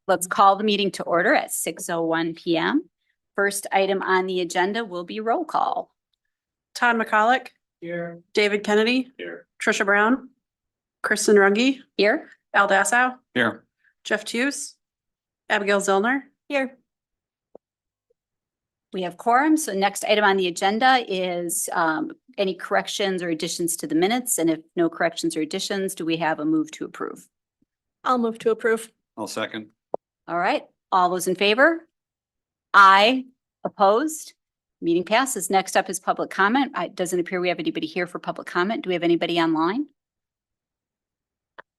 let's call the meeting to order at 6:01 p.m. First item on the agenda will be roll call. Todd McCulloch. Here. David Kennedy. Here. Trisha Brown. Kristen Runge. Here. Al Dassow. Here. Jeff Tews. Abigail Zillner. Here. We have quorum. So next item on the agenda is any corrections or additions to the minutes. And if no corrections or additions, do we have a move to approve? I'll move to approve. I'll second. All right. All those in favor? Aye. Opposed? Meeting passes. Next up is public comment. It doesn't appear we have anybody here for public comment. Do we have anybody online?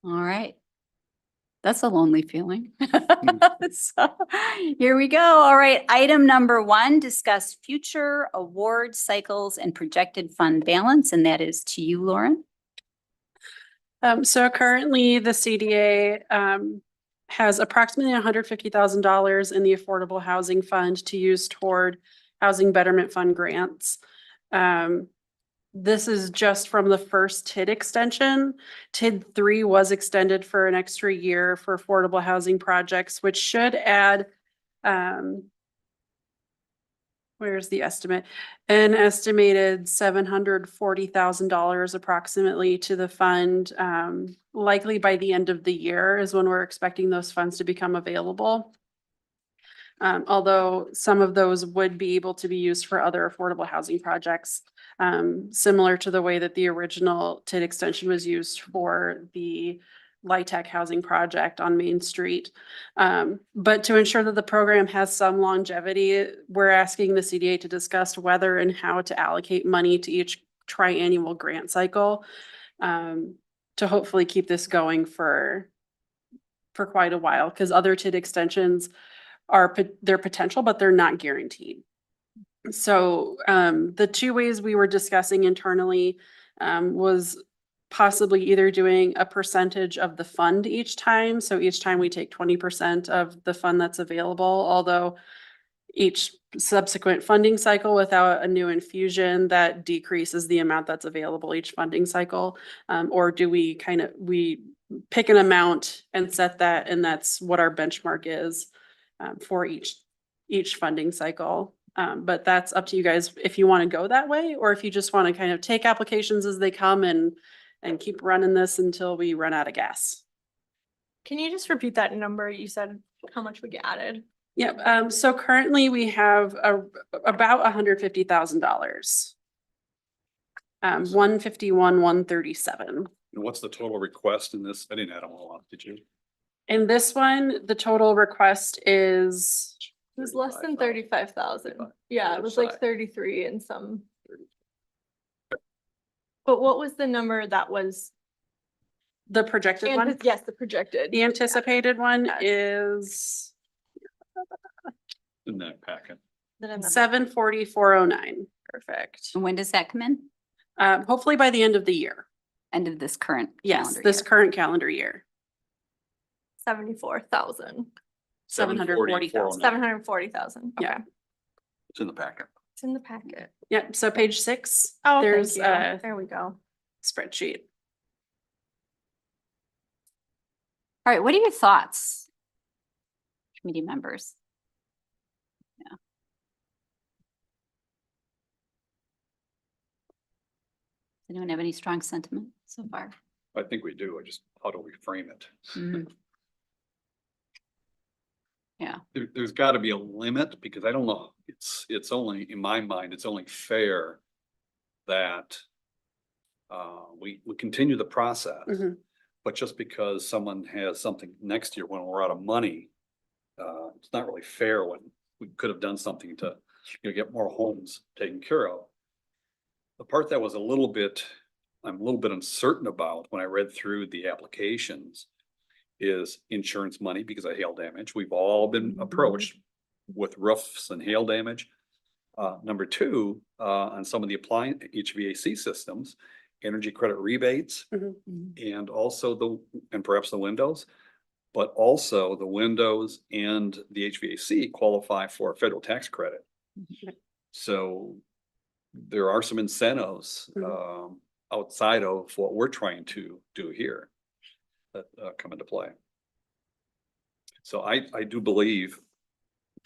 All right. That's a lonely feeling. So here we go. All right. Item number 1, discuss future award cycles and projected fund balance. And that is to you, Lauren. So currently the CDA has approximately $150,000 in the Affordable Housing Fund to use toward Housing Betterment Fund grants. This is just from the first TID extension. TID 3 was extended for an extra year for affordable housing projects, which should add, where's the estimate? An estimated $740,000 approximately to the fund. Likely by the end of the year is when we're expecting those funds to become available. Although some of those would be able to be used for other affordable housing projects, similar to the way that the original TID extension was used for the LIHTC housing project on Main Street. But to ensure that the program has some longevity, we're asking the CDA to discuss whether and how to allocate money to each triannual grant cycle, to hopefully keep this going for quite a while, because other TID extensions are their potential, but they're not guaranteed. So the two ways we were discussing internally was possibly either doing a percentage of the fund each time. So each time we take 20% of the fund that's available, although each subsequent funding cycle without a new infusion, that decreases the amount that's available each funding cycle. Or do we we pick an amount and set that, and that's what our benchmark is for each funding cycle. But that's up to you guys if you want to go that way, or if you just want to kind of take applications as they come and keep running this until we run out of gas. Can you just repeat that number? You said how much would get added? Yeah. So currently we have about $150,000. 151, 137. And what's the total request in this? I didn't add them all up, did you? In this one, the total request is It was less than 35,000. Yeah, it was like 33 and some. But what was the number that was? the projected one. Yes, the projected. The anticipated one Yes. is In that packet. 740,409. Perfect. And when does that come in? Hopefully by the end of the year. End of this current Yes, calendar this year. current calendar year. 74,000. 740,000. 740,000. Okay. Yeah. It's in the packet. It's in the packet. Yeah, so page 6, Oh, there's thank you. a There we go. spreadsheet. All right. What are your thoughts? Committee members. Yeah. Does anyone have any strong sentiment so far? I think we do. How do we frame it? Mhm. Yeah. There's got to be a limit, because I don't know, it's only, in my mind, it's only fair that we continue the process. Mhm. But just because someone has something next year when we're out of money, it's not really fair when we could have done something to, get more homes taken care of. The part that was I'm a little bit uncertain about when I read through the applications is insurance money because of hail damage. We've all been approached with roofs and hail damage. Number 2, on some of the appliance HVAC systems, energy credit rebates, and also perhaps the windows, but also the windows and the HVAC qualify for a federal tax credit. So there are some incentives outside of what we're trying to do here that come into play. So I do believe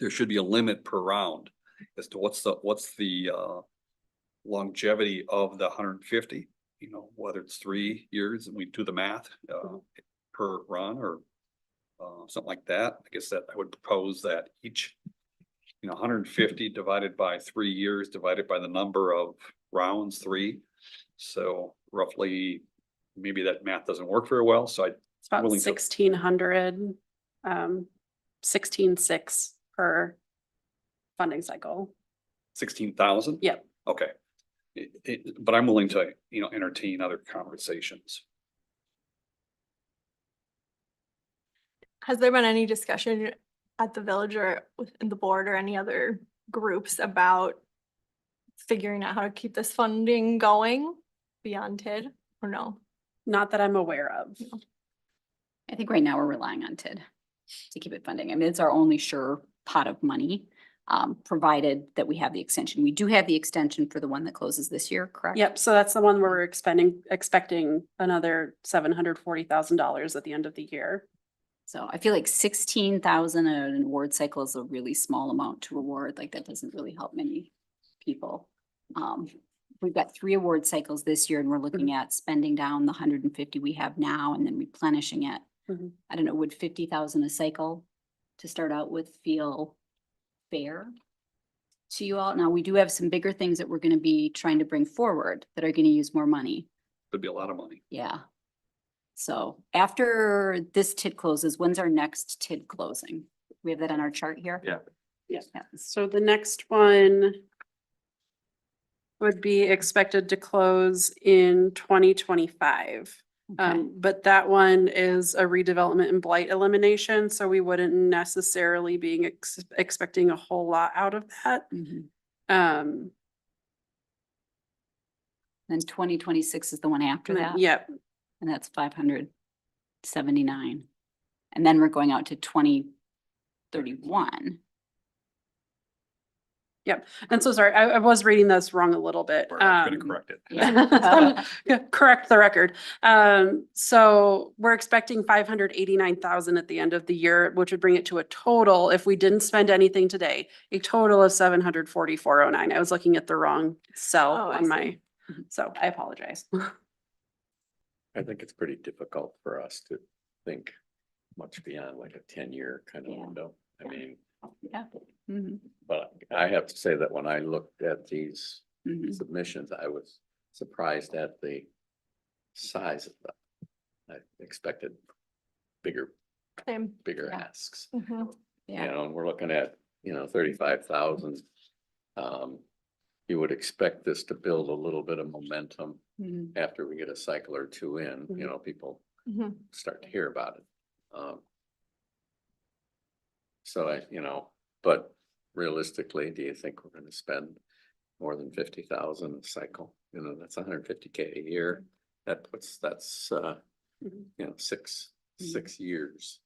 there should be a limit per round as to what's the longevity of the 150, you know, whether it's 3 years and we do the math per run or something like that. I guess that I would propose that each, you know, 150 divided by 3 years, divided by the number of rounds, 3. So roughly, maybe that math doesn't work very well. So It's about willing to- 1,600, 16,600 per funding cycle. 16,000? Yep. Okay. But I'm willing to, you know, entertain other conversations. Has there been any discussion at the village or within the board or any other groups about figuring out how to keep this funding going beyond TID or no? Not that I'm aware of. I think right now we're relying on TID to keep it funding. I mean, it's our only sure pot of money, provided that we have the extension. We do have the extension for the one that closes this year, correct? Yep, so that's the one where we're expecting another $740,000 at the end of the year. So I feel like 16,000 an award cycle is a really small amount to award. Like that doesn't really help many people. We've got 3 award cycles this year and we're looking at spending down the 150 we have now and then replenishing it. Mhm. I don't know, would 50,000 a cycle to start out with feel fair to you all? Now, we do have some bigger things that we're gonna be trying to bring forward that are gonna use more money. Could be a lot of money. Yeah. So after this TID closes, when's our next TID closing? We have that on our chart here? Yeah. Yeah, so the next one would be expected to close in 2025. Okay. But that one is a redevelopment and blight elimination, so we wouldn't necessarily be expecting a whole lot out of that. Mhm. Um, Then 2026 is the one after that? Yep, And that's 579. And then we're going out to 2031. and so sorry, I was reading this wrong a little bit. We're gonna correct it. Yeah. Correct the record. So we're expecting 589,000 at the end of the year, which would bring it to a total, if we didn't spend anything today, a total of 744.09. I was looking at the wrong cell Oh, I on see. my, so I apologize. I think it's pretty difficult for us to think much beyond like a 10-year kind of Yeah. window. I mean, Yeah. Mhm. but I have to say that when I looked at these Mhm. submissions, I was surprised at the size of them. I expected bigger Same. bigger Yeah. asks, Mhm. you Yeah. know, and we're looking at, 35,000. You would expect this to build a little bit of momentum Mhm. after we get a cycle or 2 in, Mhm. people Mhm. start to hear about it. So but realistically, do you think we're gonna spend more than 50,000 a cycle? That's 150K a year. That's Mhm. 6 years.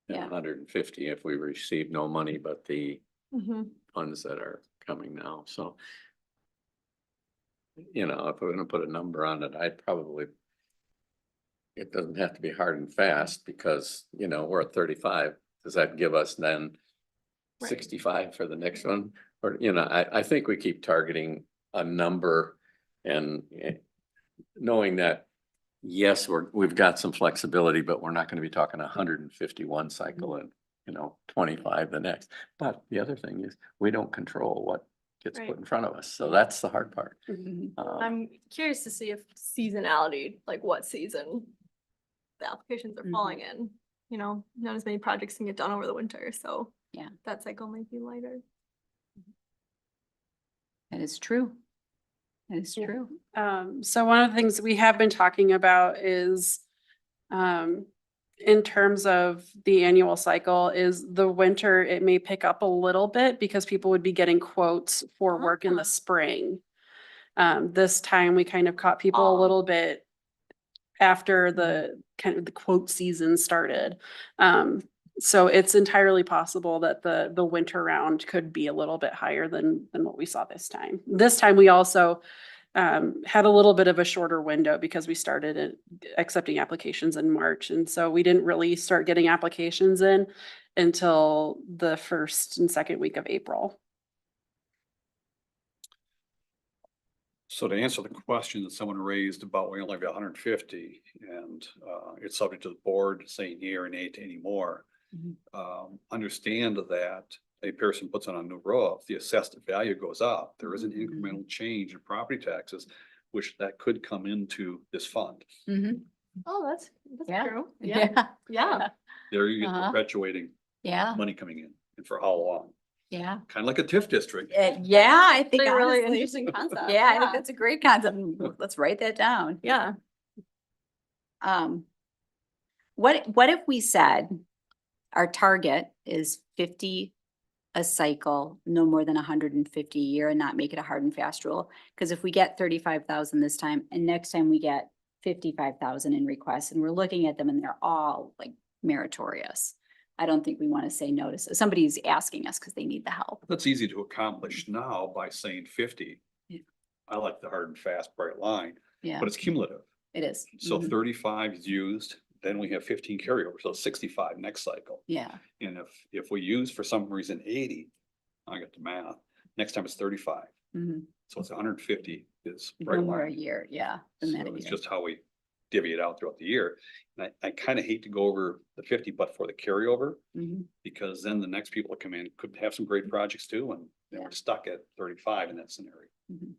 And Yeah. 150 if we receive no money but the Mhm. funds that are coming now, so. If we're gonna put a number on it, I'd probably. It doesn't have to be hard and fast because, we're at 35. Does that give us then Right. 65 for the next one? Or, I think we keep targeting a number and knowing that, yes, we've got some flexibility, but we're not gonna be talking 151 cycle and, 25 the next. But the other thing is, we don't control what gets Right. put in front of us. So that's the hard part. Mhm. I'm curious to see if seasonality, like what season the applications are Mhm. falling in. Not as many projects can get done over the winter, so. Yeah. That cycle might be lighter. That is true. That is Yeah. true. So one of the things we have been talking about is, in terms of the annual cycle is the winter, it may pick up a little bit because people would be getting quotes for work in Ah. the spring. This time we kind of caught people a Aw. little bit after the kind of the quote season started. So it's entirely possible that the winter round could be a little bit higher than what we saw this time. This time we also had a little bit of a shorter window because we started accepting applications in March. And so we didn't really start getting applications in until the first and second week of April. So to answer the question that someone raised about we only have 150 and it's subject to the board saying year and eight anymore. Understand that a person puts on a new roof, the assessed value goes up. There is an incremental change in property taxes, which that could come into this fund. Oh, that's Yeah. true. Yeah. Yeah. There you get Uh-huh. perpetuating Yeah, money coming in and for how long? yeah. Kind of like a TIF district. Yeah, I think. Really, really honestly- interesting concept. Yeah, I think that's a great concept. Let's write that down. Yeah. What if we said our target is 50 a cycle, no more than 150 a year, and not make it a hard and fast rule? Because if we get 35,000 this time and next time we get 55,000 in requests and we're looking at them and they're all like meritorious, I don't think we want to say no to, somebody's asking us because they need the help. That's easy to accomplish now by saying 50. Yeah. I like the hard and fast bright line, Yeah, but it's cumulative. it is. So Mhm. 35 is used, then we have 15 carryover, so 65 next cycle. Yeah, And if we use for some reason 80, I got the math, next time it's 35. mhm. So it's 150 is No bright more a line. year, yeah. than that a So it's year. just how we divvy it out throughout the year. And I kind of hate to go over the 50, but for the carryover, Mhm. because then the next people that come in could have some great projects too, and then Yeah. we're stuck at 35 in that scenario. Mhm.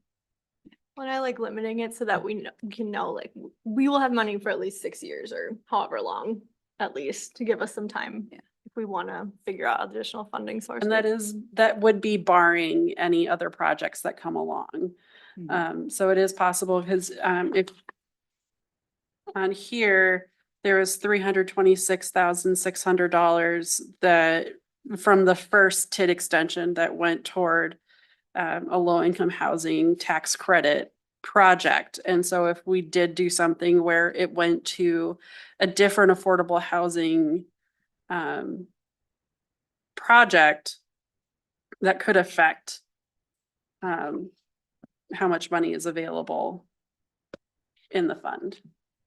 When I like limiting it so that we can know, like, we will have money for at least 6 years or however long, at least, to give us some time. Yeah. If we want to figure out additional funding sources. And that would be barring any other projects that come along. Mhm. So it is possible because if on here, there was $326,600 that from the first TID extension that went toward a low income housing tax credit project. And so if we did do something where it went to a different affordable housing project, that could affect how much money is available in the fund.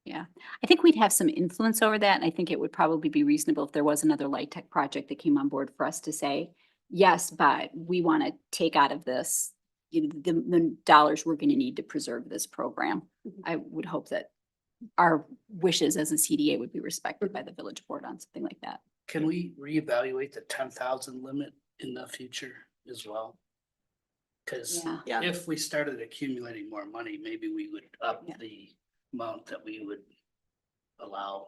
I think we'd have some influence over that, and I think it would probably be reasonable if there was another light tech project that came on board for us to say, yes, but we want to take out of this, the dollars we're going to need to preserve this program. I would hope that our wishes as a CDA would be respected by the village board on something like that. Can we reevaluate the 10,000 limit in the future as well? Cause Yeah. Yeah. if we started accumulating more money, maybe we would up Yeah. the amount that we would allow.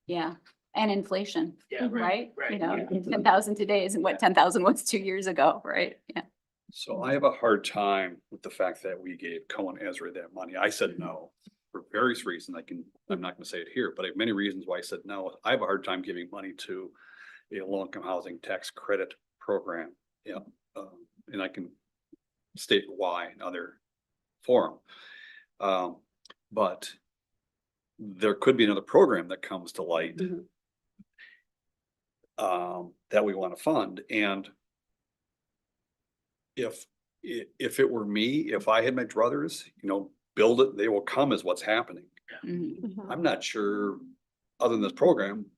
Yeah, and inflation, Yeah, right? right, You know, yeah. 10,000 today isn't what 10,000 was 2 years ago, right? Yeah. So I have a hard time with the fact that we gave Cohen Ezra that money. I said no for various reasons. I'm not gonna say it here, but I have many reasons why I said no. I have a hard time giving money to a low-income housing tax credit program. Yeah, and I can state why in other forum. But there could be another program that comes to light that we want to fund. And if it were me, if I had my druthers, build it, they will come is what's happening. Mhm. Mhm. I'm not sure, other than this program,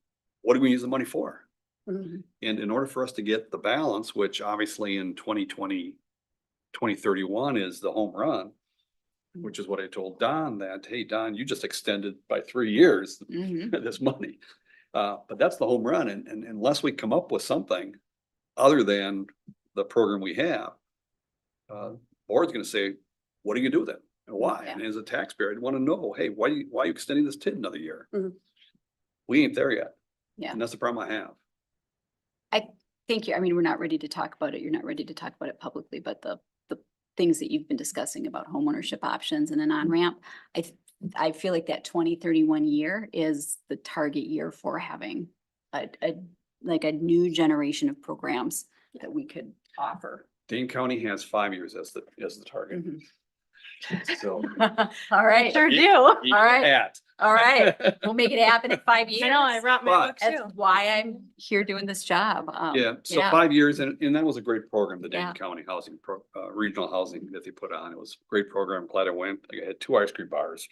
what do we use the money for? Mhm. And in order for us to get the balance, which obviously in 2031 is the home run, which is what I told Don that, hey, Don, you just extended by 3 years Mhm. this money. But that's the home run. And unless we come up with something other than the program we have, board's gonna say, what are you gonna do with it? And why? Yeah. And as a taxpayer, I'd want to know, hey, why are you extending this TID another year? Mhm. We ain't there yet. Yeah. And that's the problem I have. Thank you. I mean, we're not ready to talk about it. You're not ready to talk about it publicly, but the things that you've been discussing about homeownership options and an on-ramp, I feel like that 2031 year is the target year for having a new generation of programs that we could offer. Dane County has 5 years as the target. Mhm. So. All right, Sure do. All right. At. all right. We'll make it happen in 5 years. I know, I brought my But- book That's too. why I'm here doing this job. Yeah, so 5 years and that was a great program, the Yeah. Dayton County Housing Regional Housing that they put on. It was a great program. Glad I went. I had 2 ice cream bars.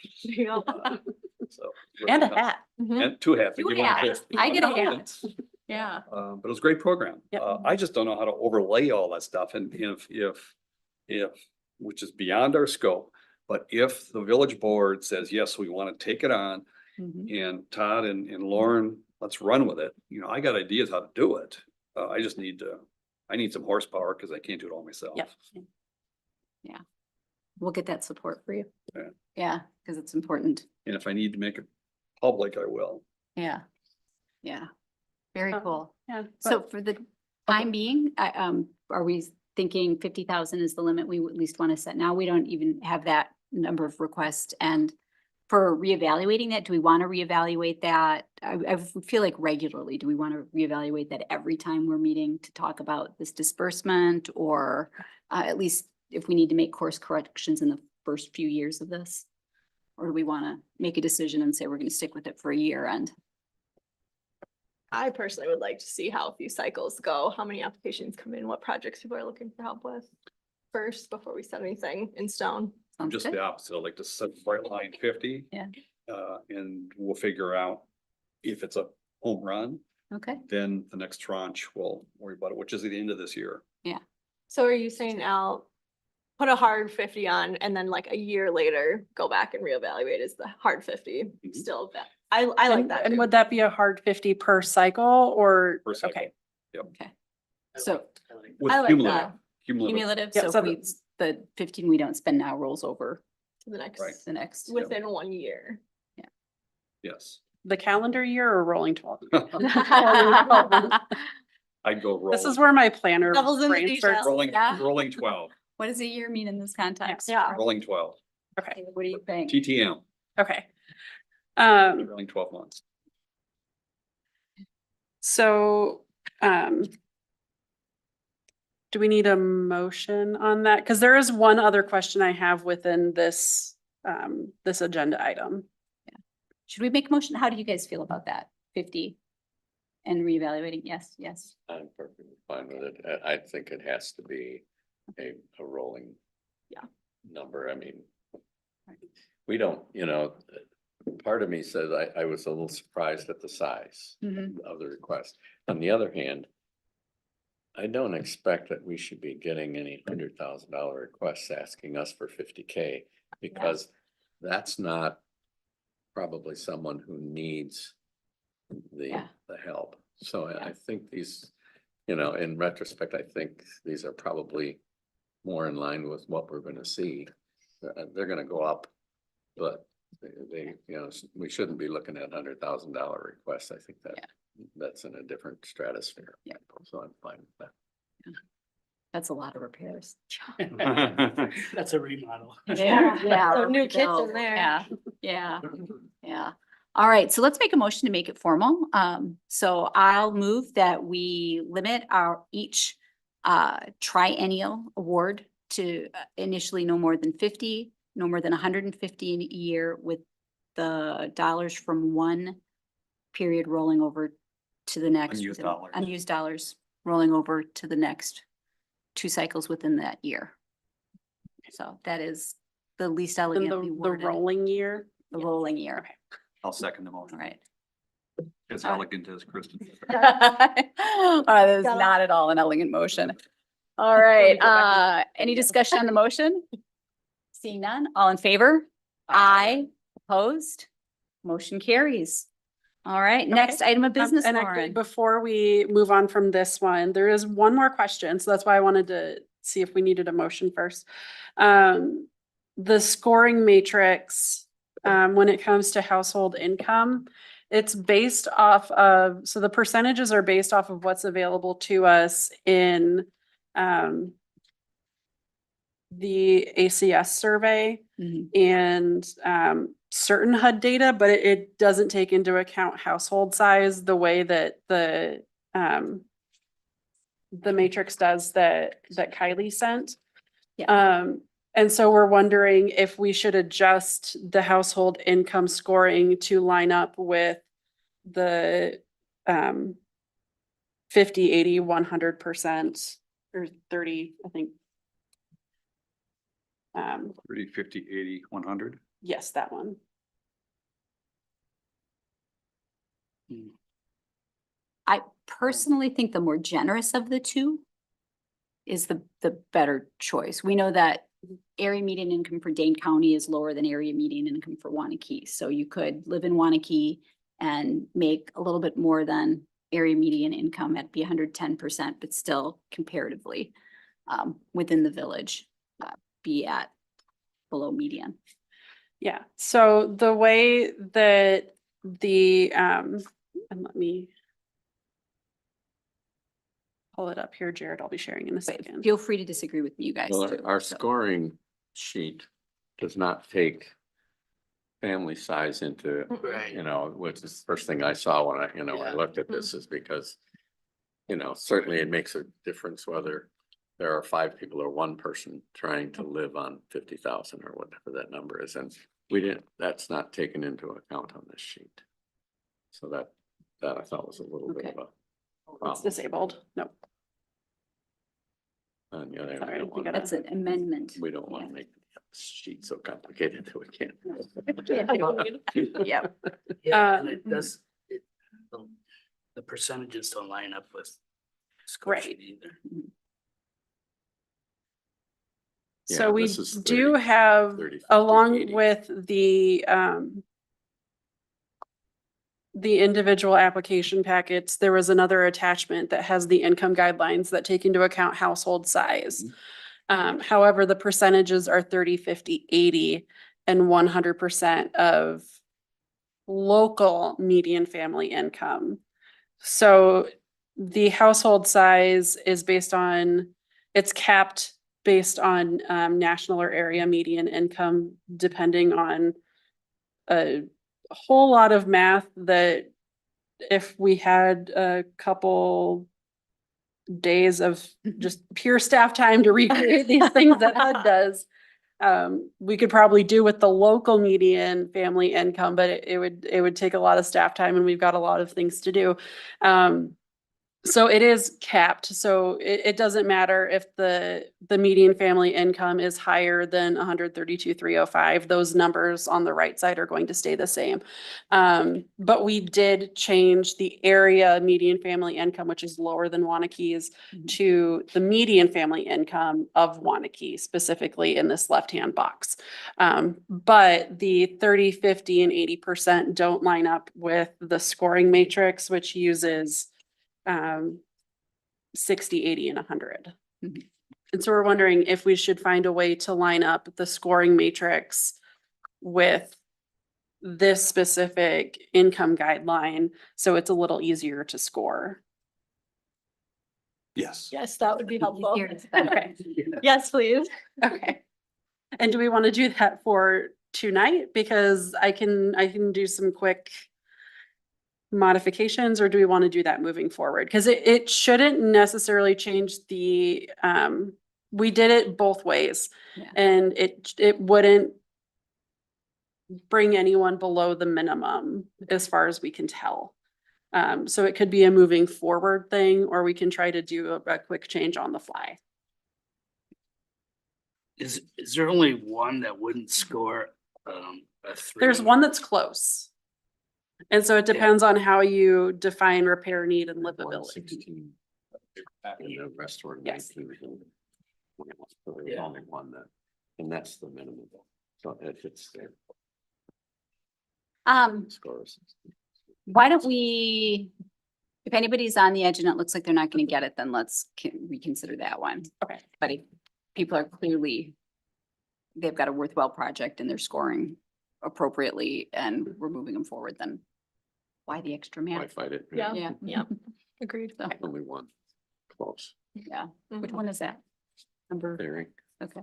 So. And a hat. Mhm. And 2 hats. They Two give one hats. for- I get a one hat. for- Yeah. But it was a great program. Yep. I just don't know how to overlay all that stuff and if, which is beyond our scope. But if the village board says, yes, we want to take it on, Mhm. and Todd and Lauren, let's run with it. You know, I got ideas how to do it. I just I need some horsepower because I can't do it all myself. Yep. We'll get that support for you. Yeah. Yeah, because it's important. And if I need to make it public, I will. Yeah. Yeah. Very Oh, cool. Yeah. So for the time being, are we thinking 50,000 is the limit we would at least want to set now? We don't even have that number of requests. And for reevaluating that, do we want to reevaluate that? I feel like regularly, do we want to reevaluate that every time we're meeting to talk about this disbursement? Or at least if we need to make course corrections in the first few years of this? Or do we want to make a decision and say we're going to stick with it for a year and? I personally would like to see how a few cycles go, how many applications come in, what projects people are looking for help with first before we set anything in stone. I'm Sounds just good. the opposite. I like to set bright line 50. Yeah. And we'll figure out if it's a home run, Okay. then the next tranche we'll worry about it, which is at the end of this year. So are you saying, Al, put a hard 50 on and then like a year later, go back and reevaluate, is the hard 50 Mhm. still that? I like that. And too. would that be a hard 50 per cycle or? Per cycle. Okay. Okay. I So- like- I like With I like cumulative, that. cumulative. Cumulative, Yeah, so so if we, the 15 we don't spend now rolls over To the next, Right. the next. within 1 year. Yes. The calendar year or rolling 12? I'd go rolling. This is where my planner Devil's in the brain starts. details. Rolling, Yeah. rolling 12, What does a year mean in this context? Yeah. rolling 12, Okay, What do you think? TTM, okay. rolling 12 months. So, do we need a motion on that? Because there is one other question I have within this, this agenda item. Should we make a motion? How do you guys feel about that? 50 and reevaluating? Yes, yes. I'm perfectly fine with it. I think it has to be a rolling. Yeah. Number, I mean. We don't, part of me says I was a little surprised at the size Mhm. of the request. On the other hand. I don't expect that we should be getting any $100,000 requests asking us for 50K. Because that's not probably someone who needs Yeah. the help. So Yeah. I think these, in retrospect, I think these are probably more in line with what we're gonna see. They're gonna go up, but they, we shouldn't be looking at $100,000 requests. I think that's in a different stratosphere. Yeah. So I'm fine with that. That's a lot of repairs. That's a remodel. Yeah. So new kitchen No, there. Yeah, yeah, yeah. All right, so let's make a motion to make it formal. So I'll move that we limit each triennial award to initially no more than 50, no more than 150 in a year, with the dollars from one period rolling over to the next. Unused within- dollars. Unused dollars rolling over to the next 2 cycles within that year. So that is the least In elegantly the worded, rolling year. the rolling year. Okay. I'll second the All motion. right. As All right. elegant as Kristen. That is Got it. not at all an elegant motion. All right, go back any discussion on the motion? Seeing none, all in favor? Aye. Opposed? Motion carries. All right, next item of business, And actually, Lauren. before we move on from this one, there is one more question. So that's why I wanted to see if we needed a motion first. The scoring matrix, when it comes to household income, it's based off of, so the percentages are based off of what's available to us in the ACS survey Mhm. and certain HUD data, but it doesn't take into account household size the way that the matrix does that Kylie sent. Yeah. And so we're wondering if we should adjust the household income scoring to line up with the 50, 80, 100%, or 30, I think. 30, 50, 80, 100. Yes, that one. I personally think the more generous of the two is the better choice. We know that area median income for Dane County is lower than area median income for Waunakee. So you could live in Waunakee and make a little bit more than area median income at be 110%, but still comparatively within the village be at below median. Yeah, so the way that the, and let me pull it up here, Jared, I'll be sharing in a But second. feel free to disagree with me, you guys. Well, too, our so. scoring sheet does not take family size into, Right. you know, which is the first thing I saw when I, I Yeah. looked at this is because, certainly it makes a difference whether there are 5 people or 1 person trying to live on 50,000 or whatever that number is. And that's not taken into account on this sheet. So that I thought was a little bit Okay. of a It's problem. disabled, no. On the other hand, Sorry, we don't you want gotta- That's an amendment. we don't want to make the sheet so complicated that we can't. Yep. Yeah, and it does, the percentages don't line up with. score Right. sheet either. Yeah, So we this is do 30, have, 30, 50, along 80. with the individual application packets, there was another attachment that has the income guidelines that take into account household size. However, the percentages are 30, 50, 80, and 100% of local median family income. So the household size is it's capped based on national or area median income, depending on a whole lot of math that if we had a couple days of just pure staff time to recreate these things that HUD does, we could probably do with the local median family income, but it would take a lot of staff time and we've got a lot of things to do. So it is capped. So it doesn't matter if the median family income is higher than 132,305. Those numbers on the right side are going to stay the same. But we did change the area median family income, which is lower than Waunakee's, to the median family income of Waunakee, specifically in this left-hand box. But the 30, 50, and 80% don't line up with the scoring matrix, which uses 60, 80, and 100. Mhm. And so we're wondering if we should find a way to line up the scoring matrix with this specific income guideline, so it's a little easier to score. Yes. Yes, that would be helpful. Here, it's better. Okay, Yes, please. okay. And do we want to do that for tonight? Because I can do some quick modifications, or do we want to do that moving forward? Because it shouldn't necessarily change the, we did it both ways. Yeah. And it wouldn't bring anyone below the minimum as far as we can tell. So it could be a moving forward thing, or we can try to do a quick change on the fly. Is there only one that wouldn't score a 3? There's one that's close. And so it depends on how you define repair need and livability. 116. And the rest were Yes. 19. So there's Yeah. only one that, and that's the minimum. So if it's there, scores. Why don't we, if anybody's on the edge and it looks like they're not gonna get it, then let's reconsider that one. Okay. But if people are clearly, they've got a worthwhile project and they're scoring appropriately and we're moving them forward, then why the extra Why math? fight it? Yeah. Yeah. Yeah. Agreed. So, Only one. Close. yeah, which Mhm. one is that? Number, Very. okay.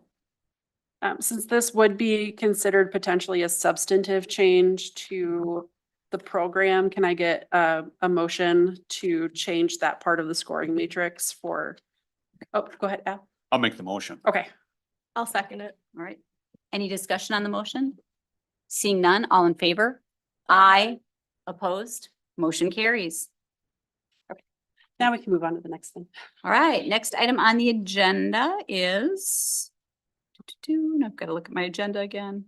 Since this would be considered potentially a substantive change to the program, can I get a motion to change that part of the scoring matrix for, oh, go ahead, Al. I'll make the motion. Okay. I'll second it. All right. Any discussion on the motion? Seeing none, all in favor? Aye. Opposed? Motion carries. Now we can move on to the next thing. All right, next item on the agenda is. And I've got to look at my agenda again.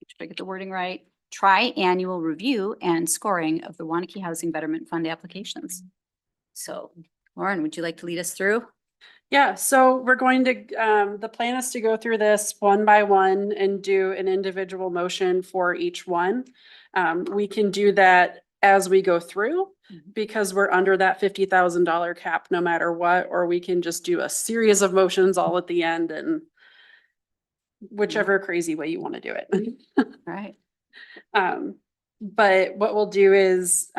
Make sure I get the wording right. Tri-annual review and scoring of the Waunakee Housing Betterment Fund applications. So Lauren, would you like to lead us through? Yeah, so we're going to, the plan is to go through this one by one and do an individual motion for each one. We can do that as we go through because we're under that $50,000 cap no matter what, or we can just do a series of motions all at the end and whichever crazy way you want to do it. All right. But what we'll do is,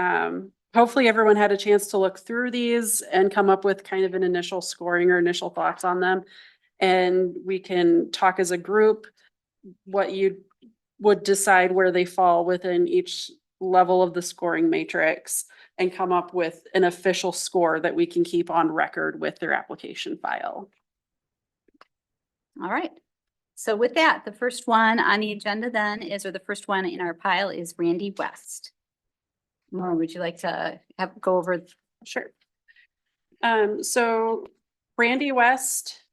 hopefully everyone had a chance to look through these and come up with kind of an initial scoring or initial thoughts on them. And we can talk as a group, what you would decide where they fall within each level of the scoring matrix and come up with an official score that we can keep on record with their application file. All right. So with that, the first one on the agenda then is, or the first one in our pile is Randy West. Lauren, would you like to go over? Sure. So Randy West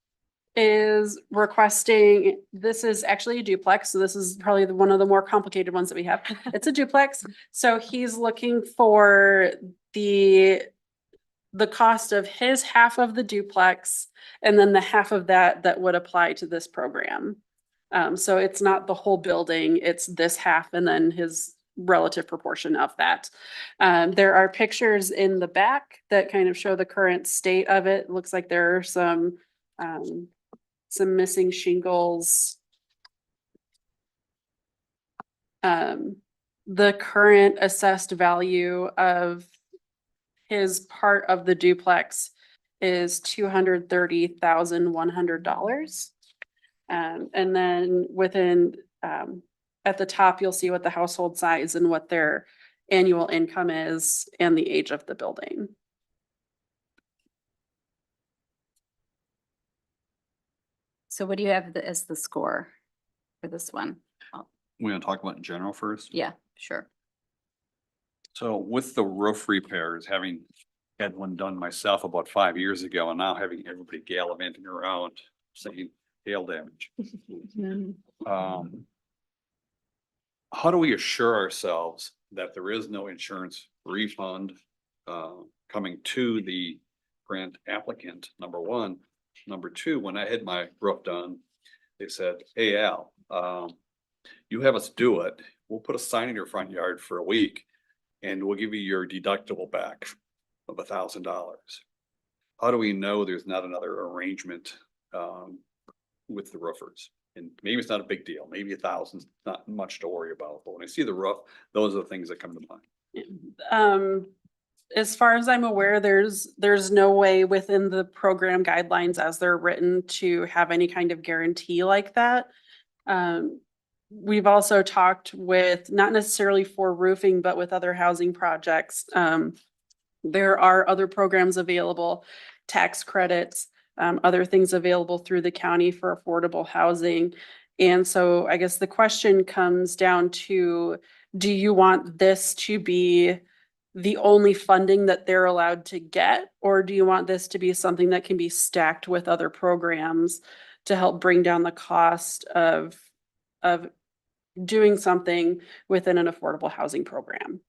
is requesting, this is actually a duplex, so this is probably one of the more complicated ones that we have. It's a duplex, so he's looking for the cost of his half of the duplex and then the half of that would apply to this program. So it's not the whole building, it's this half and then his relative proportion of that. There are pictures in the back that kind of show the current state of it. Looks like there are some missing shingles. The current assessed value of his part of the duplex is $230,100. And then within, at the top, you'll see what the household size and what their annual income is and the age of the building. So what do you have as the score for this one? We're gonna talk about in general first. Yeah, sure. So with the roof repairs, having had one done myself about 5 years ago and now having everybody gallivanting around saying hail damage. How do we assure ourselves that there is no insurance refund coming to the grant applicant, number one? Number two, when I had my roof done, they said, hey, Al, you have us do it. We'll put a sign in your front yard for a week and we'll give you your deductible back of $1,000. How do we know there's not another arrangement with the roofers? And maybe it's not a big deal. Maybe 1,000's not much to worry about. But when I see the roof, those are the things that come to mind. As far as I'm aware, there's no way within the program guidelines as they're written to have any kind of guarantee like that. We've also talked with, not necessarily for roofing, but with other housing projects. There are other programs available, tax credits, other things available through the county for affordable housing. And so I guess the question comes down to, do you want this to be the only funding that they're allowed to get? Or do you want this to be something that can be stacked with other programs to help bring down the cost of doing something within an affordable housing program?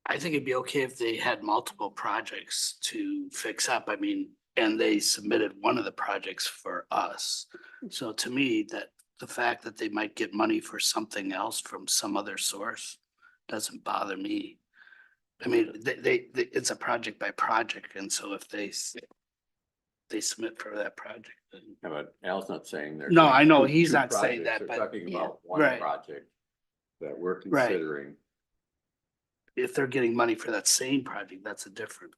I think it'd be okay if they had multiple projects to fix up. I mean, and they submitted one of the projects for us. So to me, that the fact that they might get money for something else from some other source doesn't bother me. I mean, it's a project by project. And so if they submit for that project, then. Yeah, but Al's not saying there's. No, I know, two- he's two not saying projects. that, They're but- talking Yeah. about one Right. project that we're Right. considering. If they're getting money for that same project, that's a different.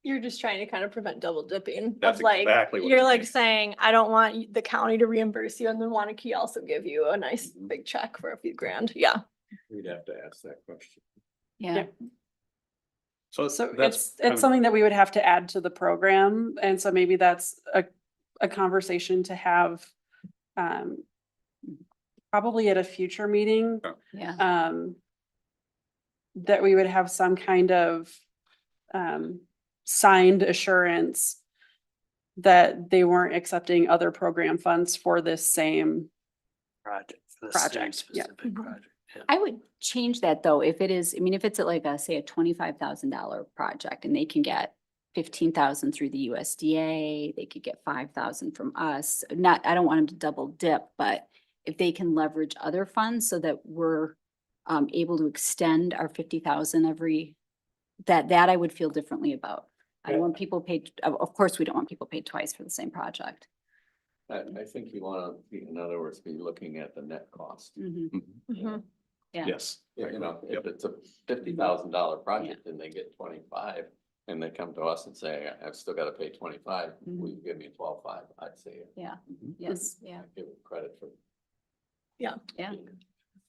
You're just trying to kind of prevent double dipping. That's Of like, exactly what you're it like is. saying, I don't want the county to reimburse you and then Waunakee also give you a nice Mm-hmm. big check for a few grand. Yeah. We'd have to ask that question. Yeah. So that's kind it's of- something that we would have to add to the program. And so maybe that's a conversation to have probably at a future meeting. Yeah. That we would have some kind of signed assurance that they weren't accepting other program funds for this same. Project. For the same Project, yeah. specific project. Yeah. I would change that though, if it is, I mean, if it's like a, say, a $25,000 project and they can get 15,000 through the USDA, they could get 5,000 from us. Not, I don't want them to double dip, but if they can leverage other funds so that we're able to extend our 50,000 every, that I would feel differently about. I don't want people paid, of course, we don't want people paid twice for the same project. I think you wanna be, in other words, be looking at the net cost. Mhm. Mhm. Yeah. Yes. You know, if Yep. it's a $50,000 project and they get 25, and they come to us and say, I've still gotta pay 25, will you give me 12.5? I'd say. Yeah, Mhm. yes, yeah, I'd give it credit for. yeah,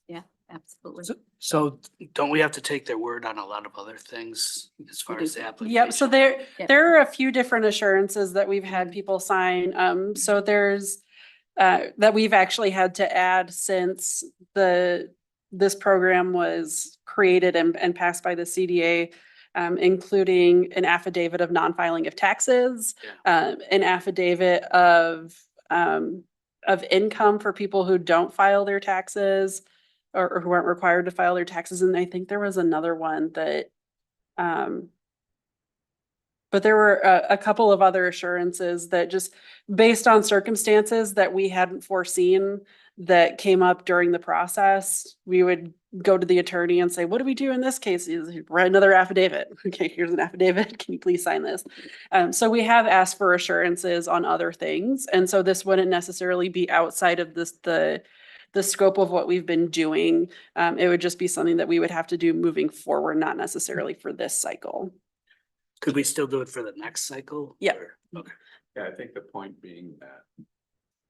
yeah, absolutely. So don't we have to take their word on a lot of other things as far do. as the application? Yep, so Yep. there are a few different assurances that we've had people sign. So there's that we've actually had to add since this program was created and passed by the CDA, including an affidavit of non-filing of taxes, an affidavit of income for people who don't file their taxes or who aren't required to file their taxes. And I think there was another one that but there were a couple of other assurances that just based on circumstances that we hadn't foreseen that came up during the process, we would go to the attorney and say, what do we do in this case? He's like, write another affidavit. Okay, here's an affidavit. Can you please sign this? So we have asked for assurances on other things. And so this wouldn't necessarily be outside of the scope of what we've been doing. It would just be something that we would have to do moving forward, not necessarily for this cycle. Could we still do it for the next cycle? Yeah. Or- Okay. Yeah, I think the point being that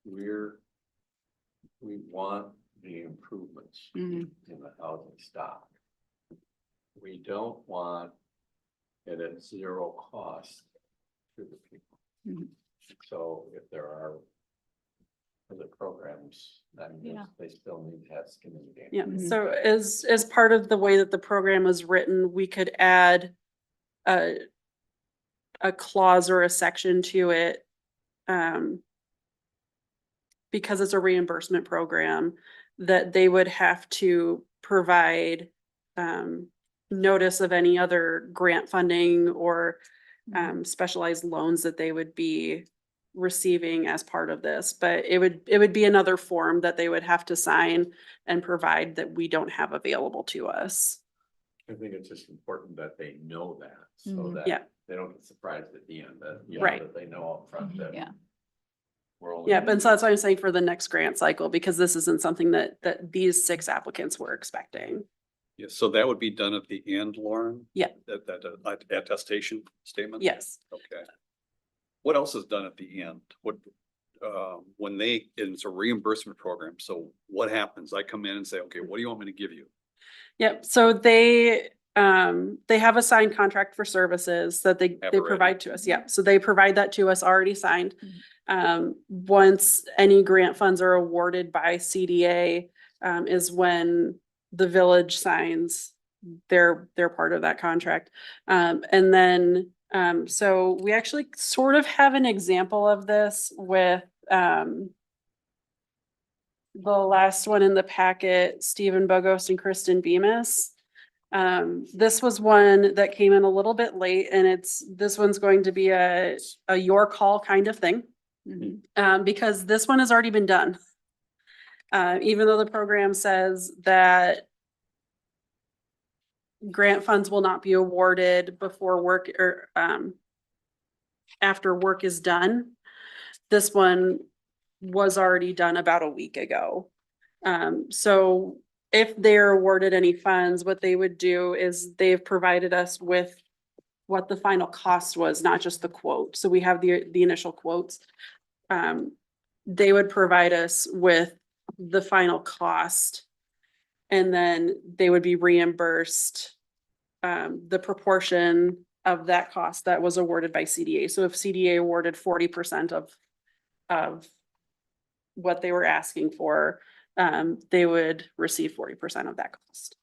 we want the improvements Mhm. in the housing stock. We don't want it at zero cost to the people. Mhm. So if there are other programs, then Yeah. they still need to have skin in the game. Yeah, Mhm. so as part of the way that the program is written, we could add a clause or a section to it. Because it's a reimbursement program, that they would have to provide notice of any other grant funding or specialized loans that they would be receiving as part of this. But it would be another form that they would have to sign and provide that we don't have available to us. I think it's just important that they know that, so Mhm. that Yeah. they don't get surprised at the end, that, you know, Right. that they know upfront that. Yeah. We're only. Yeah, but so that's why I'm saying for the next grant cycle, because this isn't something that these 6 applicants were expecting. Yeah, so that would be done at the end, Lauren? Yeah. That attestation statement? Yes. Okay. What else is done at the end? When it's a reimbursement program, so what happens? I come in and say, okay, what do you want me to give you? Yep, so they have a signed contract for services that they Have already. provide to us. Yeah, so they provide that to us already signed. Once any grant funds are awarded by CDA, is when the village signs their part of that contract. And then, so we actually sort of have an example of this with, the last one in the packet, Stephen Bogos and Kristen Bemis. This was one that came in a little bit late, and this one's going to be a your call kind of thing. Mhm. Because this one has already been done. Even though the program says that grant funds will not be awarded before work or, after work is done. This one was already done about a week ago. So if they're awarded any funds, what they would do is they've provided us with what the final cost was, not just the quote. So we have the initial quotes. They would provide us with the final cost. And then they would be reimbursed the proportion of that cost that was awarded by CDA. So if CDA awarded 40% of what they were asking for, they would receive 40% of that cost.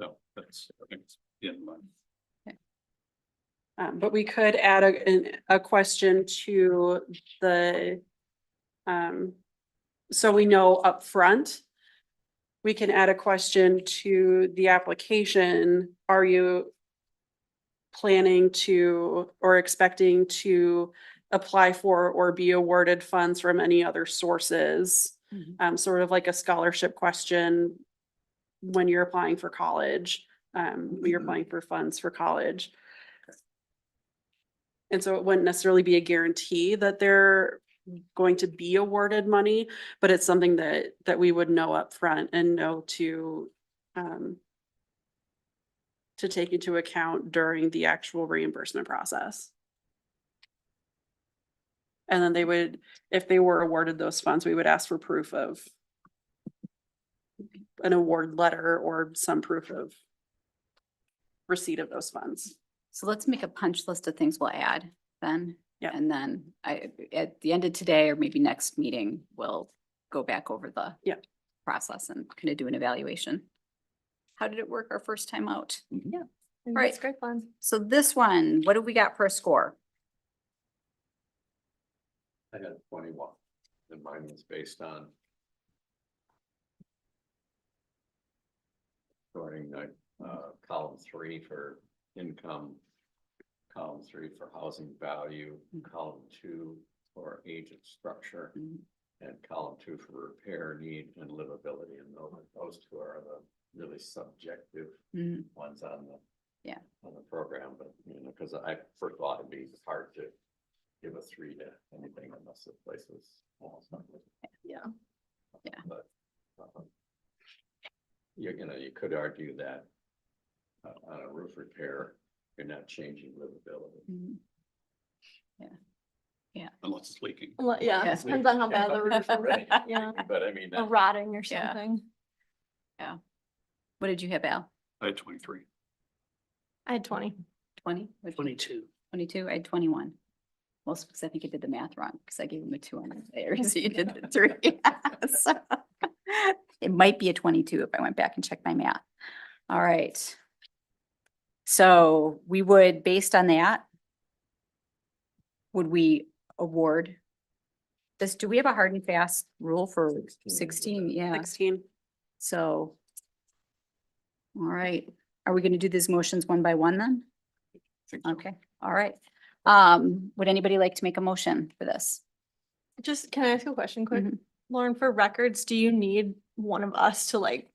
So that's, I think it's in mind. But we could add a question to the, so we know upfront. We can add a question to the application. Are you planning to or expecting to apply for or be awarded funds from any other sources? Sort of like a scholarship question when you're applying for college, when you're applying for funds for college. And so it wouldn't necessarily be a guarantee that they're going to be awarded money, but it's something that we would know upfront and know to take into account during the actual reimbursement process. And then they would, if they were awarded those funds, we would ask for proof of an award letter or some proof of receipt of those funds. So let's make a punch list of things we'll add then. Yeah. And then at the end of today or maybe next meeting, we'll go back over the process and kind of do an evaluation. How did it work our first time out? Yeah. Right. It's great fun. So this one, what do we got for a score? I had 21, and mine was based on starting column 3 for income, column 3 for housing value, column 2 for agent structure, and column 2 for repair need and livability. And those two are the really subjective ones on the program. But you know, because I first thought it'd be hard to give a 3 to anything unless the place was almost not. Yeah. But you know, you could argue that on a roof repair, you're not changing livability. Unless it's leaking. Well, yeah, Yeah. it depends on how bad the roof is. Yeah. But I mean, Or rotting or Yeah. something. What did you have, Al? I had 23. I had 20. 20? 22. 22? I had 21. Well, because I think you did the math wrong because I gave him a 2 on there. So you did the 3. So, it might be a 22 if I went back and checked my math. All right. So we would, based on that, would we award this? Do we have a hard and fast rule for 16? Yeah. 16. So. All right. Are we going to do these motions one by one then? Think so. Okay. All right. Would anybody like to make a motion for this? Just, can I ask you a question quick? Mhm. Lauren, for records, do you need one of us to like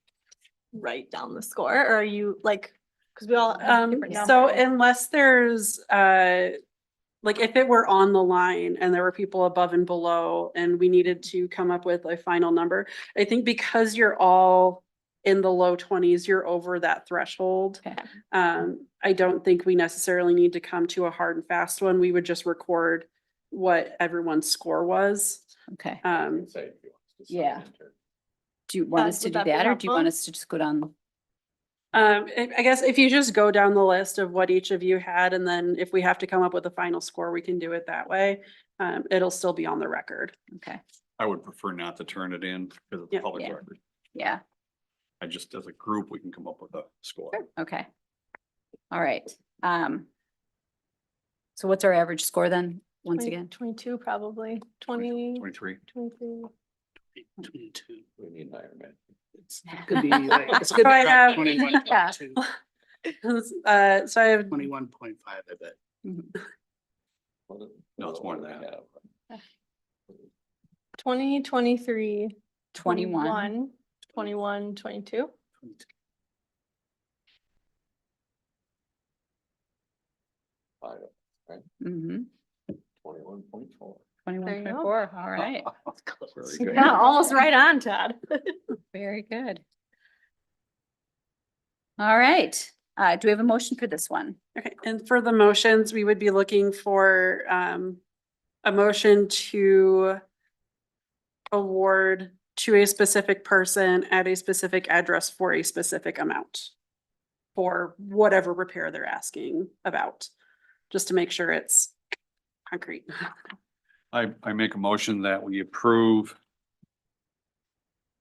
write down the score, or are you like, because we all have different So numbers. unless there's like if it were on the line and there were people above and below and we needed to come up with a final number, I think because you're all in the low 20s, you're over that threshold. Okay. I don't think we necessarily need to come to a hard and fast one. We would just record what everyone's score was. Okay. say if you want to sign Yeah. enter. Do you want us to would do that be that or do you want helpful? us to just go down? I guess if you just go down the list of what each of you had, and then if we have to come up with a final score, we can do it that way. It'll still be on the record. Okay. I would prefer not to turn it in because of Yeah. the public Yeah. record. Yeah. I just, as a group, we can come up with a score. Okay. All right. So what's our average score then? Once again? 22 probably, 20, 23. 23. 22. We need an Iron Man. It could be like, it's could So I be have- 21, Yeah. So I have 21.5, I bet. No, it's more than that. 20, 23, 21. 21, 22. 22. Mm-hmm. 21.4. 21.4. All right. Very Good. good. Yeah, almost right on, Todd. Very good. All right. Do we have a motion for this one? Okay, and for the motions, we would be looking for a motion to award to a specific person at a specific address for a specific amount for whatever repair they're asking about, just to make sure it's concrete. I make a motion that we approve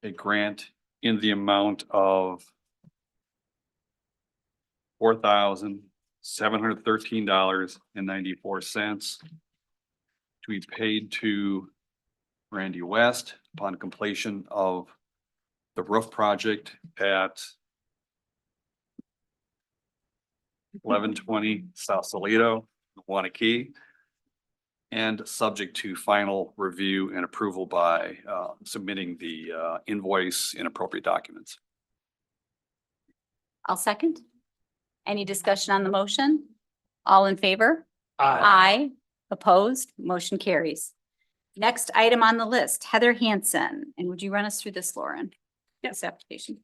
a grant in the amount of $4,713.94 to be paid to Randy West upon completion of the roof project at 1120 South Salito, Waunakee, and subject to final review and approval by submitting the invoice and appropriate documents. I'll second. Any discussion on the motion? All in favor? Aye. Aye. Opposed? Motion carries. Next item on the list, Heather Hansen. And would you run us through this, Lauren? Yes. This application.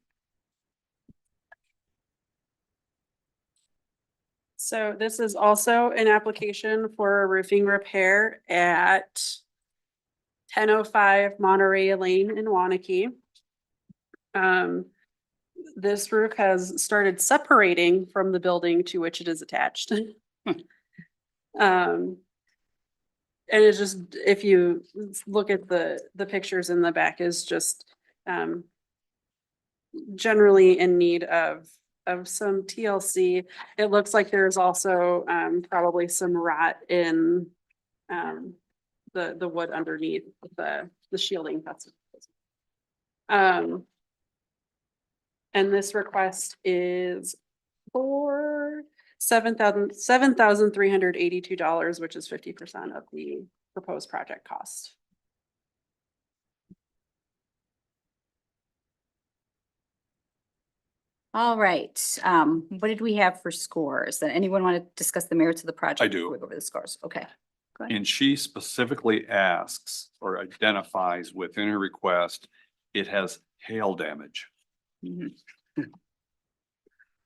So this is also an application for a roofing repair at 1005 Monterey Lane in Waunakee. This roof has started separating from the building to which it is attached. And it's just, if you look at the pictures in the back, is just generally in need of some TLC. It looks like there's also probably some rot in the wood underneath the shielding. That's and this request is for $7,382, which is 50% of the proposed project cost. All right. What did we have for scores? Anyone want to discuss the merits of the project? I do. before we go over the scores. Okay. Go ahead. And she specifically asks or identifies within her request, it has hail damage. Mhm.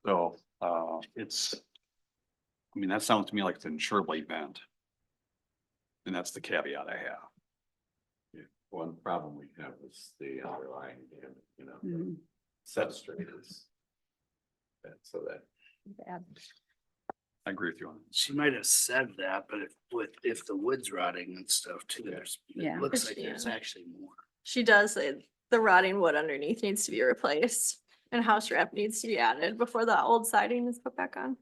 So I mean, that sounds to me like it's insurable event. And that's the caveat I have. One problem we have is the underlying, the Mhm. substrate is. So that, Bad. I agree with you on that. She might have said that, but if the wood's rotting and stuff too, Yeah. it looks like Yeah. there's actually more. She does say the rotting wood underneath needs to be replaced and house wrap needs to be added before the old siding is put back on.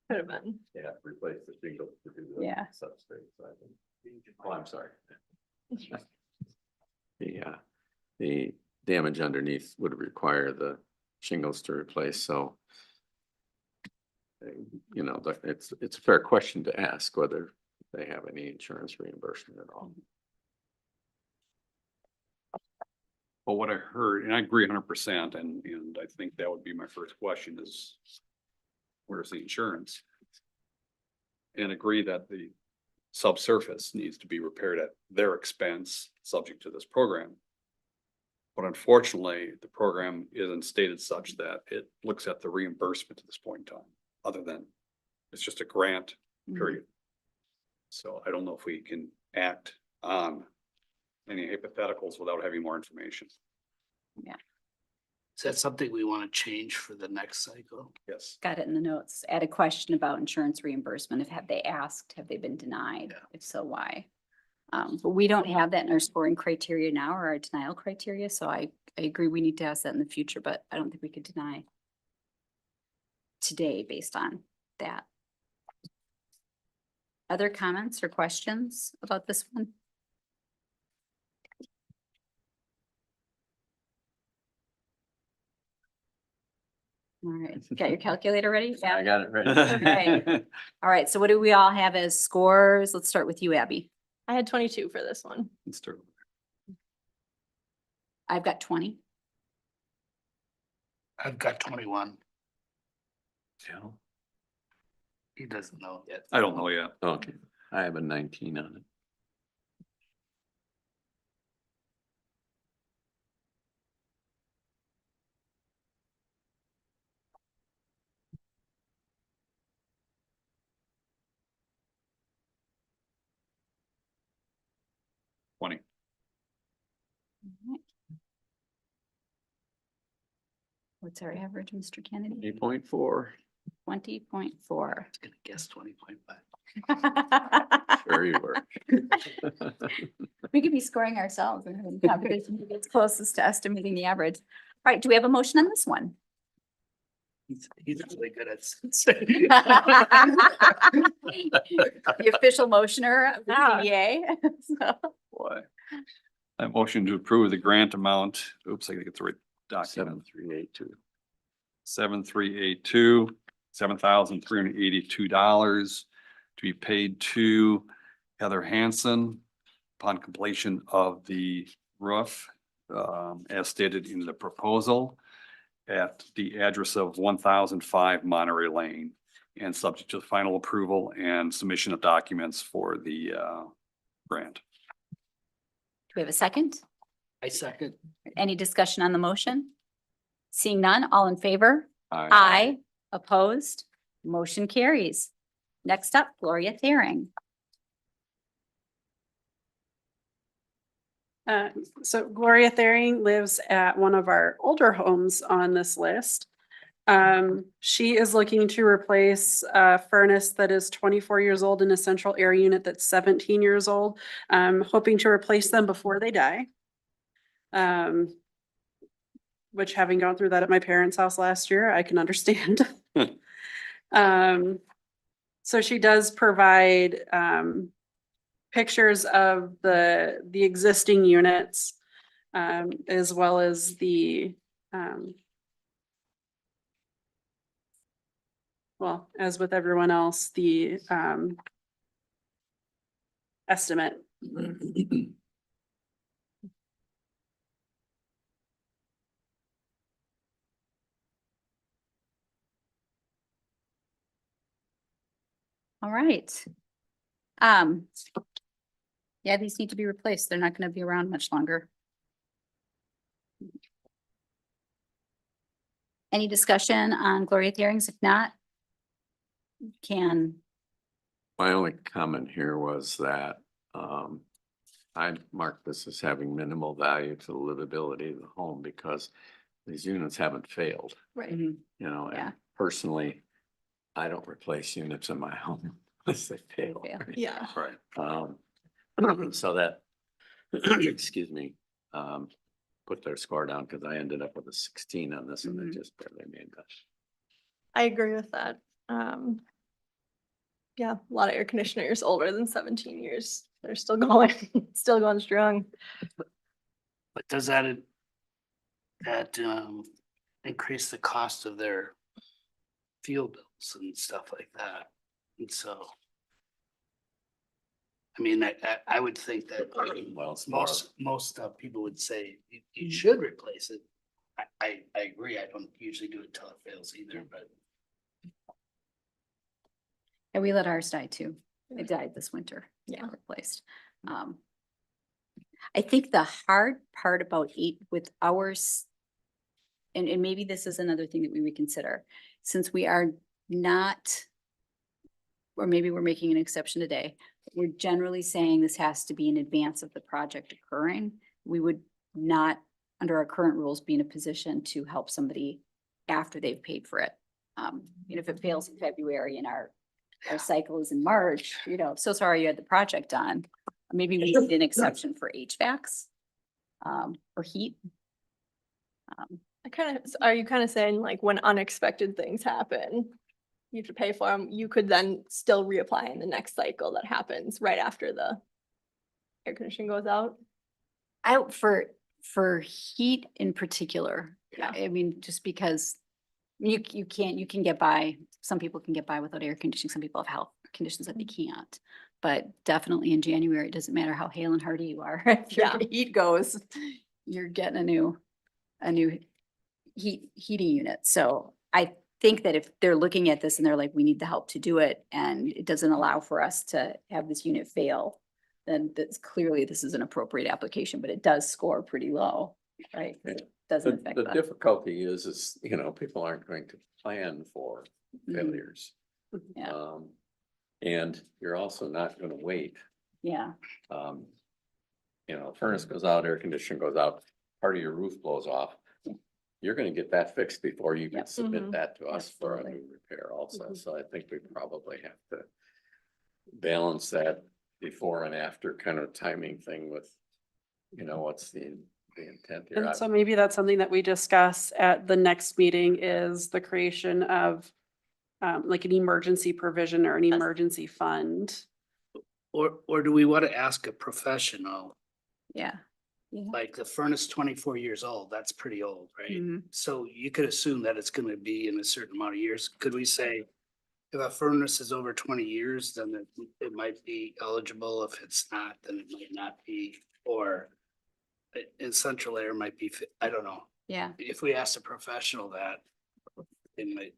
Could have been. yeah, replace the shingles to do the Yeah. substrate. So I think. Oh, I'm sorry. The damage underneath would require the shingles to replace, so. It's a fair question to ask whether they have any insurance reimbursement at all. Well, what I heard, and I agree 100%, and I think that would be my first question is, where's the insurance? And agree that the subsurface needs to be repaired at their expense, subject to this program. But unfortunately, the program isn't stated such that it looks at the reimbursement at this point in time, other than it's just a grant, period. So I don't know if we can act on any hypotheticals without having more information. Is that something we want to change for the next cycle? Yes. Got it in the notes. Add a question about insurance reimbursement. Have they asked? Have they been denied? Yeah. If so, why? But we don't have that in our scoring criteria now or our denial criteria. So I agree we need to ask that in the future, but I don't think we could deny today based on that. Other comments or questions about this one? All right, got your calculator ready? I got it ready. Okay. All right, so what do we all have as scores? Let's start with you, Abby. I had 22 for this one. Let's start. I've got 20. I've got 21. Yeah. He doesn't know yet. I don't know yet. Okay, I have a 19 on it. 20. What's our average, Mr. Kennedy? 8.4. 20.4. I was gonna guess 20.5. Sure you were. We could be scoring ourselves and having competition who gets closest to estimating the average. All right, do we have a motion on this one? He's really good at. The official motioner of the CBA. So, Boy. I motion to approve the grant amount. Oops, I gotta get the right document. 7382. 7382, $7,382 to be paid to Heather Hanson upon completion of the roof, as stated in the proposal at the address of 1005 Monterey Lane, and subject to final approval and submission of documents for the grant. do we have a second? I second. Any discussion on the motion? Seeing none, all in favor? Aye. Opposed? Motion carries. Next up, Gloria Thering. So Gloria Thering lives at one of our older homes on this list. She is looking to replace a furnace that is 24 years old and a central air unit that's 17 years old. Hoping to replace them before they die. Which, having gone through that at my parents' house last year, I can understand. So she does provide pictures of the existing units, as well as the well, as with everyone else, the estimate. All right. Yeah, these need to be replaced. They're not going to be around much longer. Any discussion on Gloria Thering's? If not, can, My only comment here was that I marked this as having minimal value to the livability of the home because these units haven't failed, Right. you know, Yeah. and personally, I don't replace units in my home unless they fail. fail. right? Yeah. Right. So that, excuse me, put their score down because I ended up with a 16 on this and Mhm. I just barely made that. I agree with that. Yeah, a lot of air conditioners older than 17 years. They're still going, still going strong. But does that increase the cost of their fuel bills and stuff like that? And so. I mean, I would think that Well, it's more of- most people would say you should replace it. I agree. I don't usually do it until it fails either, but. and we let ours die too. It died this winter. Yeah. Replaced. I think the hard part about with ours, and maybe this is another thing that we reconsider, since we are not, or maybe we're making an exception today, we're generally saying this has to be in advance of the project occurring. We would not, under our current rules, be in a position to help somebody after they've paid for it. If it fails in February and our cycle is in March, so sorry you had the project done. Maybe we need an exception for HVACs, or heat. Are you kind of saying like when unexpected things happen, you have to pay for them, you could then still reapply in the next cycle that happens right after the air conditioning goes out? For heat in particular, Yeah. I mean, just because you can get by, some people can get by without air conditioning, some people have health conditions that they can't. But definitely in January, it doesn't matter how hale and hardy you are, if your Yeah. heat goes, you're getting a new heating unit. So I think that if they're looking at this and they're like, we need the help to do it, and it doesn't allow for us to have this unit fail, then that's clearly this is an appropriate application, but it does score pretty low, right? 'Cause it doesn't affect The the. difficulty is, people aren't going to plan for Mhm. failures. Yeah. And you're also not gonna wait. Yeah, Um, you know, furnace goes out, air conditioning goes out, part of your roof blows off. You're gonna get that fixed before you can Yep. submit Mhm. that to us for a Absolutely. new repair also, Mhm. so I think we probably have to balance that before and after kind of timing thing with, you know, what's the intent here. And so maybe that's something that we discuss at the next meeting is the creation of like an emergency provision or an Yes. emergency fund. Or do we want to ask a professional, Yeah. like the furnace 24 years old, that's pretty old, right? Mhm. So you could assume that it's gonna be in a certain amount of years. Could we say if a furnace is over 20 years, then it might be eligible. If it's not, then it might not be, or in central air might be, I don't know. Yeah. If we ask a professional that, they might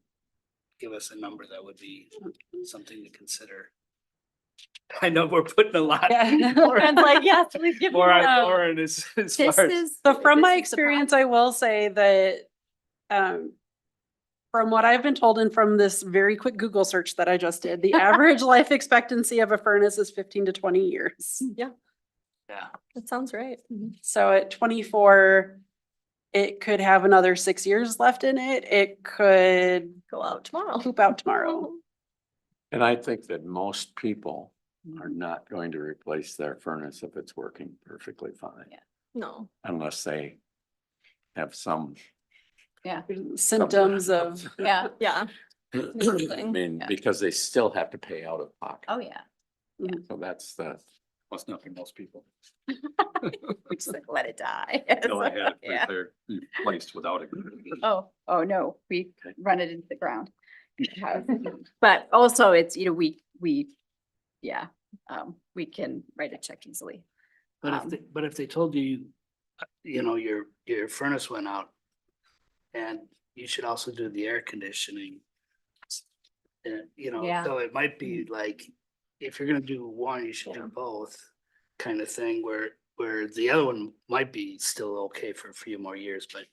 give us a number that would be something to consider. I know we're putting a lot. Yeah. Lauren's like, yes, please give me More on more. Lauren as This far as. is. So from my this is the experience, process. I will say that from what I've been told and from this very quick Google search that I just did, the average life expectancy of a furnace is 15 to 20 years. Yeah, That sounds right. So at 24, it could have another 6 years left in it. It could Go out tomorrow. poop out tomorrow. And I think that most people are not going to replace their furnace if it's working perfectly fine. Yeah. No. Unless they have some. Yeah. Symptoms of, Yeah. Yeah. I mean, Yeah. because they still have to pay out of pocket. Oh, yeah. So that's the, Must not be most people. We just like let it die. Until they had it Yeah. repaired, replaced without it. Oh, no, we run it into the ground. But also it's, yeah, we can write a check easily. But if they told you, you know, your furnace went out and you should also do the air conditioning. And, you know, Yeah. so it might be like, if you're gonna do one, you should do both kind of thing where the other one might be still okay for a few more years, but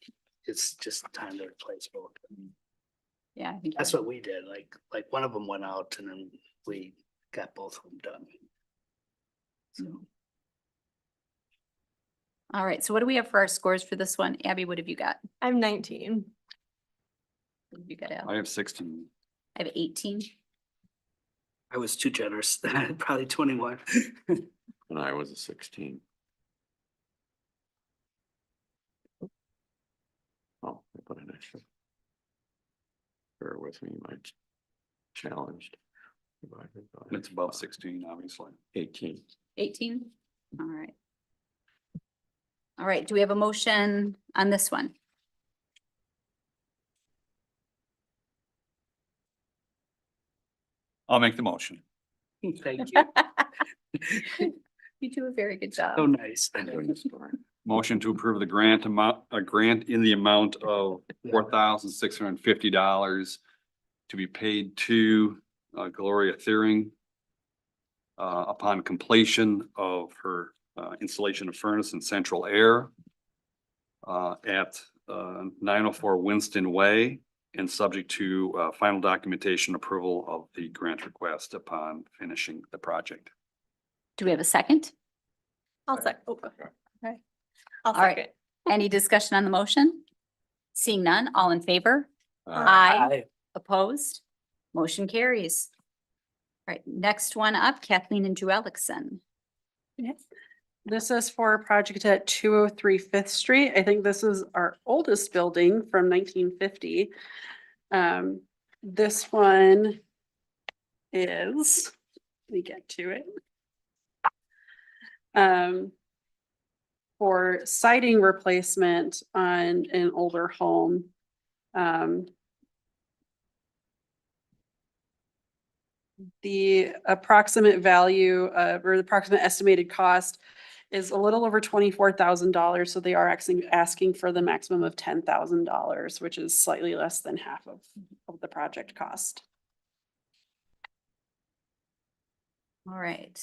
it's just time to replace both. Yeah, I think. That's what we did, like one of them went out and then we got both of them done. So. All right, so what do we have for our scores for this one? Abby, what have you got? I'm 19. What have you got, Al? I have 16. I have 18. I was too generous, probably 21. when I was a 16. Oh, I put an extra. Bear with me, my challenged. Divided by It's above 16, obviously. 18. 18? All right. All right, do we have a motion on this one? I'll make the motion. Thank you. You do a very good job. So nice. Motion to approve the grant amount, a grant in the amount of $4,650 to be paid to Gloria Thiering upon completion of her installation of furnace and central air at 904 Winston Way, and subject to final documentation approval of the grant request upon finishing the project. Do we have a second? I'll second. Okay. I'll All right. second. Any discussion on the motion? Seeing none, all in favor? Uh, Aye. Opposed? Motion carries. All right, next one up, Kathleen and Drew Ellickson. this is for a project at 203 Fifth Street. I think this is our oldest building from 1950. This one is, let me get to it. For siding replacement on an older home. The approximate value or the approximate estimated cost is a little over $24,000. So they are actually asking for the maximum of $10,000, which is slightly less than half of the project cost. All right.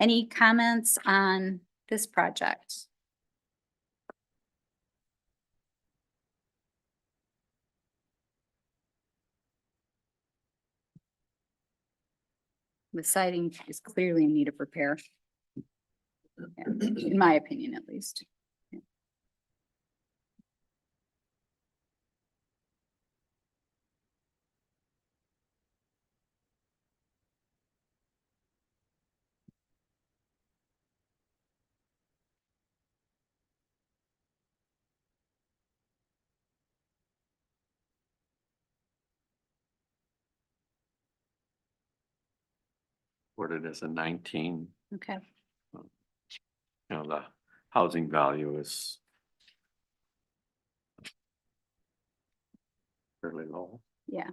Any comments on this project? The siding is clearly in need of repair. Yeah, in my opinion, at least. What it is, a 19, Okay, you know, the housing value is fairly low. yeah.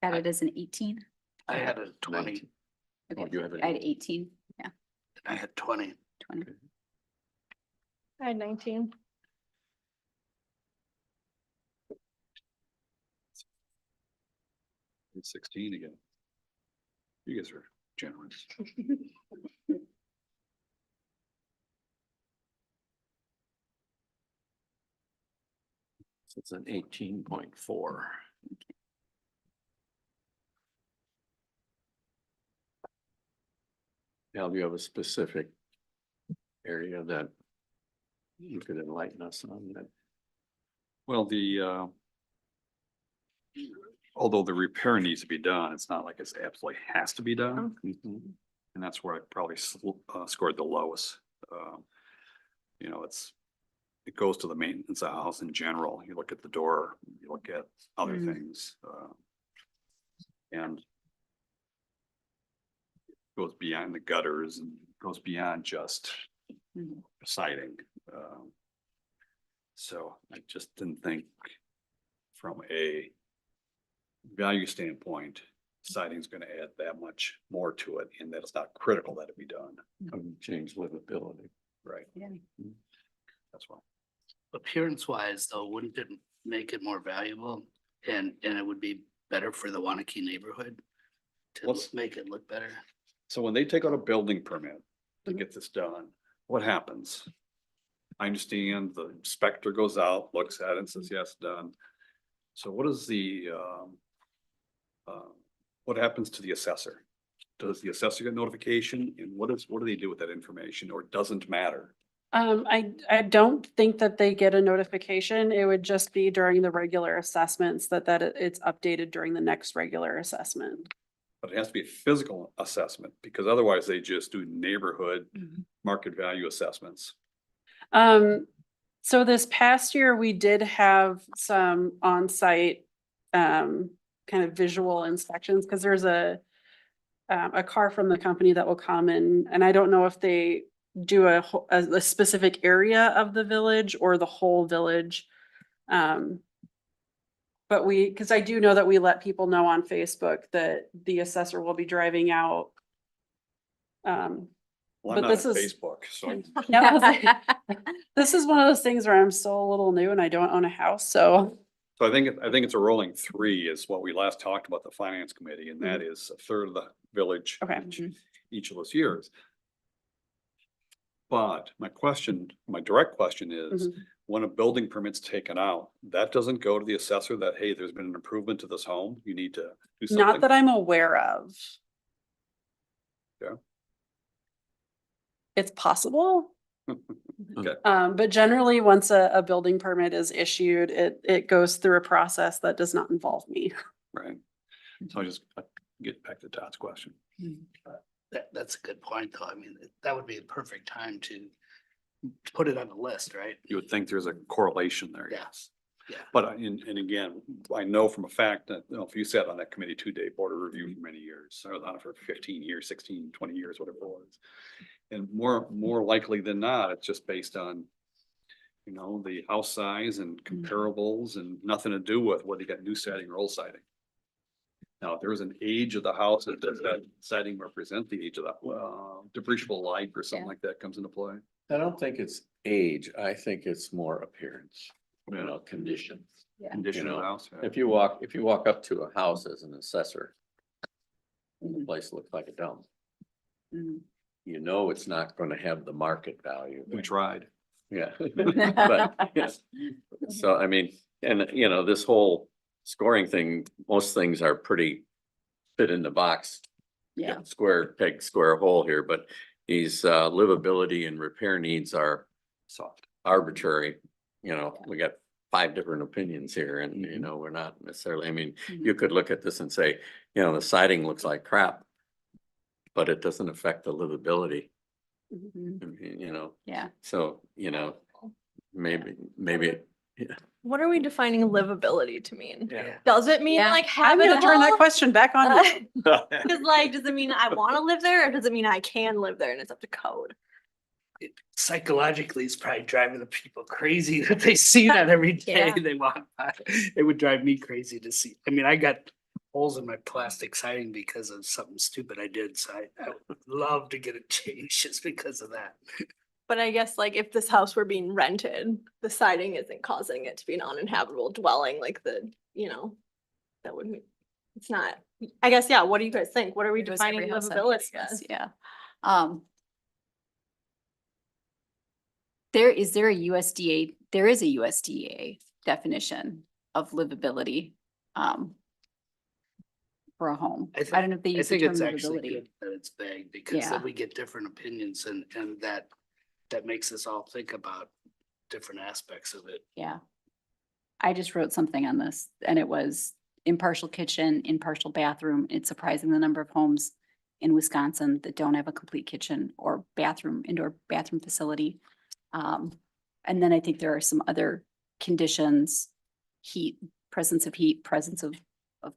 Got it as an 18. I had a 20, 19. Okay, Oh, you have an I had 18, I had 20. 20. I had 19. It's 16 again. You guys are generous. So it's an 18.4. Now, do you have a specific area that you could enlighten us on that? Well, although the repair needs to be done, it's not like it's absolutely has to be done. Mhm. And that's where I probably scored the lowest. You know, it goes to the maintenance of the house in general. You look at the door, you look at other Mm. things. And goes beyond the gutters and goes beyond just Mhm. siding. So I just didn't think from a value standpoint, siding's gonna add that much more to it, and that it's not critical that it be done. Change livability. Right, Yeah. that's why. Appearance wise though, wouldn't it make it more valuable and it would be better for the Waunakee neighborhood? To Let's- make it look better? So when they take out a building permit to Mhm. get this done, what happens? I understand the inspector goes out, looks at it and says, yes, done. So what is what happens to the assessor? Does the assessor get notification and what do they do with that information, or it doesn't matter? I don't think that they get a notification. It would just be during the regular assessments it's updated during the next regular assessment. But it has to be a physical assessment, because otherwise they just do neighborhood Mhm. market value assessments. So this past year, we did have some on-site kind of visual inspections, because there's a car from the company that will come and I don't know if they do a specific area of the village or the whole village. But because I do know that we let people know on Facebook that the assessor will be driving out. Well, But I'm not this on is- Facebook, so Yeah, I was like, this is one of those things where I'm still a little new and I don't own a house, so. I think it's a rolling 3 is what we last talked about the finance committee, and that is a third of the village. Okay. Each of those years. But my direct question is, Mhm. when a building permit's taken out, that doesn't go to the assessor that, hey, there's been an improvement to this home, you need to do Not something? that I'm aware of. Yeah. It's possible, Okay, but generally, once a building permit is issued, it goes through a process that does not involve me. right. So I just get back to Todd's question. That's a good point though. I mean, that would be a perfect time to put it on the list, right? You would think there's a correlation there. Yes. Yeah. But and again, I know from a fact that, you know, if you sat on that committee 2-day board of review for many years, I was on it for 15 years, 16, 20 years, whatever it was. And more likely than not, it's just based on, you know, the house size and comparables and nothing to do with whether you got new siding or old siding. Now, if there is an age of the house, does that siding represent the age of the, depreciable life or something Yeah. like that comes into play? I don't think it's age. I think it's more appearance, you know, condition. Yeah. Condition of the know, house. yeah. If you walk up to a house as an assessor, the place looks like a dump. Mhm. You know, it's not going to have the market value. We tried. Yeah. But, yes. So, I mean, and you know, this whole scoring thing, most things are pretty fit in the box. Yeah, Square peg, square hole here, but these livability and repair needs are Soft. arbitrary. You know, we got 5 different opinions here and, you know, we're not necessarily, I mean, you could look at this and say, you know, the siding looks like crap, but it doesn't affect the livability, Mhm. I mean, you know, Yeah. so, you know, maybe, What are we defining livability to mean? Yeah. Does it mean Yeah. like I'm gonna turn that habitable? question back on you. Cause like, does it mean I wanna live there or does it mean I can live there and it's up to code? Psychologically, it's probably driving the people crazy that they see that every day. Yeah. They walk by. It would drive me crazy to see. I mean, I got holes in my plastic siding because of something stupid I did. So I would love to get it changed just because of that. But I guess like if this house were being rented, the siding isn't causing it to be an uninhabitable dwelling, like the, you know, that would be, it's not, I guess, yeah, what do you guys think? What are we It was defining every house on livability this list, as? Yeah. There is a USDA definition of livability, for a home. I don't know if they I use the think term it's actually livability. good that it's vague because Yeah. then we get different opinions and that makes us all think about different aspects of it. Yeah. I just wrote something on this and it was impartial kitchen, impartial bathroom. It's surprising the number of homes in Wisconsin that don't have a complete kitchen or bathroom, indoor bathroom facility. And then I think there are some other conditions, presence of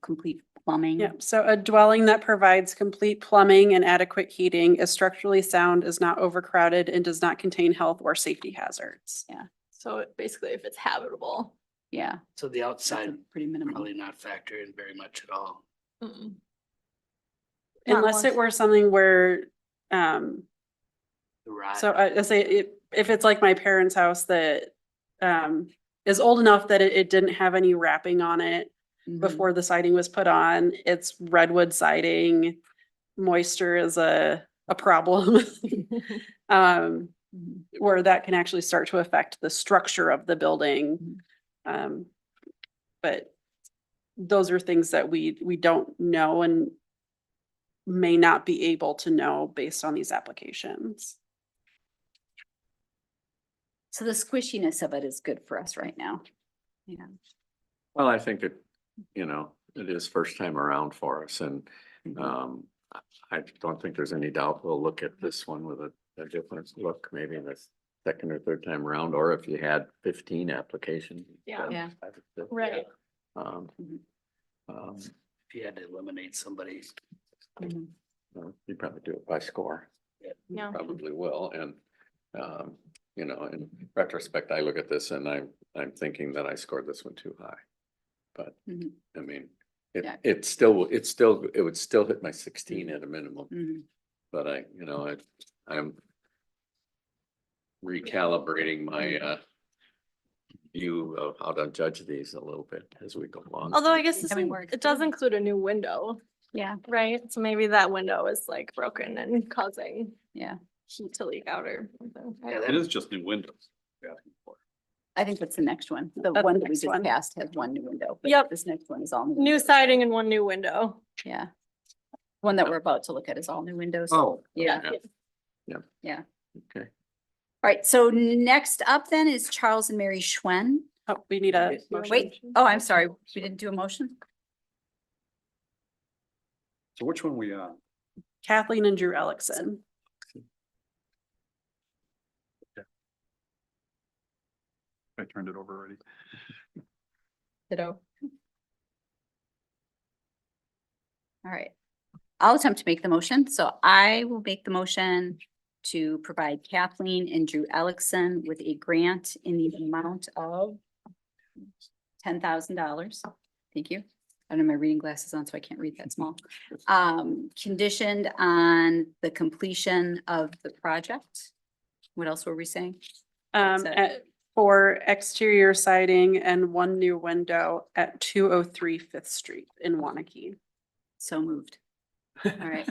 complete plumbing. Yeah, so a dwelling that provides complete plumbing and adequate heating is structurally sound, is not overcrowded, and does not contain health or safety hazards. So basically if it's habitable. Yeah, So the that's a outside pretty minimal. probably not factor in very much at all. Mm-mm. Not Unless it unless- were something where, The ride. so I say, if it's like my parents' house that is old enough that it didn't have any wrapping on it Mhm. before the siding was put on, it's redwood siding, moisture is a problem. Mhm. Where that can actually start to affect the structure of the building. But those are things that we don't know and may not be able to know based on these applications. So the squishiness of it is good for us right now. Yeah. well, I think it, you know, it is first time around for us and I don't think there's any doubt we'll look at this one with a different look, maybe the second or third time around, or if you had 15 applications. Yeah. Yeah. Right. Um, Mhm. If you had to eliminate somebody, Mhm. well, you probably do it by score. Yeah. Probably will, and you know, in retrospect, I look at this and I'm thinking that I scored this one too high. But Mhm. I mean, Yeah. it would still hit my 16 at a minimum, Mhm. but I'm recalibrating my view of how to judge these a little bit as we go along. Although I guess this Becoming one- more it does include a new window, Yeah, right? So maybe that window is like broken and causing yeah. heat to leak out or something. I Yeah, don't It know. is just new windows. Yeah. I think that's the next one. The That's one the that we next just one. passed has one new window. but Yep. This next one is all new. New windows. siding and one new window. Yeah. One that we're about to look at is all new windows. Oh, Yeah. Okay. All right. So next up then is Charles and Mary Schwen. Oh, we need a motion. Wait, oh, I'm sorry. We didn't do a motion? so which one we on? Kathleen and Drew Ellickson. I turned it over already. Ditto. All right. I'll attempt to make the motion. So I will make the motion to provide Kathleen and Drew Ellickson with a grant in the amount of $10,000. Thank you. I don't have my reading glasses on, so I can't read that small. Conditioned on the completion of the project. What else were we saying? That's it. For exterior siding and one new window at 203 Fifth Street in Waunakee. So moved. All right.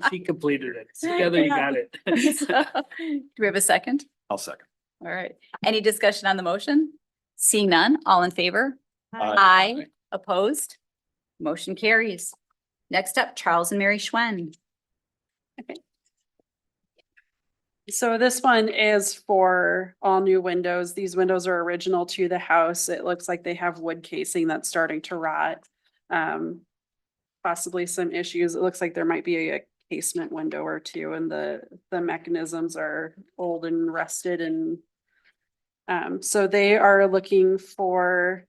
she completed it. Together you got it. Do we have a second? I'll second. All right. Any discussion on the motion? Seeing none, all in favor? Aye. Opposed? Motion carries. Next up, Charles and Mary Schwen. So this one is for all new windows. These windows are original to the house. It looks like they have wood casing that's starting to rot. Possibly some issues. It looks like there might be a casement window or two, and the mechanisms are old and rusted, and so they are looking for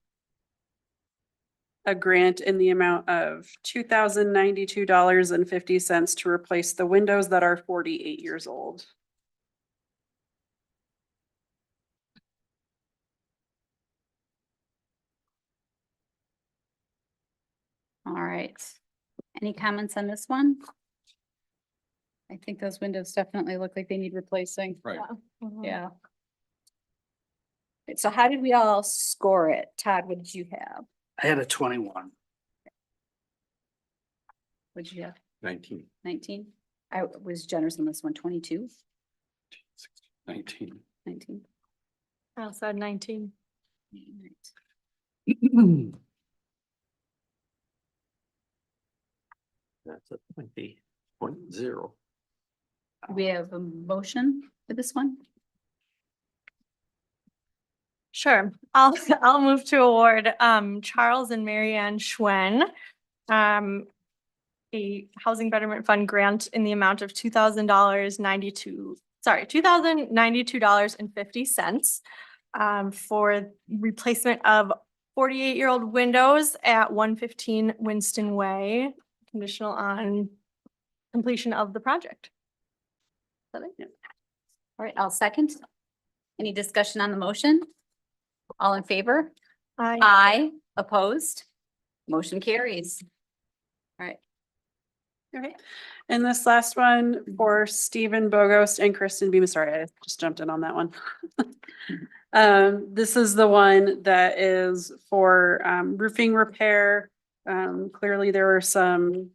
a grant in the amount of $2,092.50 to replace the windows that are 48 years old. All right. Any comments on this one? I think those windows definitely look like they need replacing. Right. Yeah. So how did we all score it? Todd, what did you have? I had a 21. What did you have? 19. 19? I was generous on this one. 22, 19. 19. I also had 19. That's a 20.0. We have a motion for this one. Sure, I'll move to award Charles and Mary Ann Schwen a Housing Betterment Fund grant in the amount of $2,092.50 for replacement of 48-year-old windows at 115 Winston Way, conditional on completion of the project. Is that it? All right, I'll second. Any discussion on the motion? All in favor? Aye. Aye. Opposed? Motion carries. All right. Okay, and this last one for Stephen Bogost and Kristen Beam, sorry, I just jumped in on that one. This is the one that is for roofing repair. Clearly there were some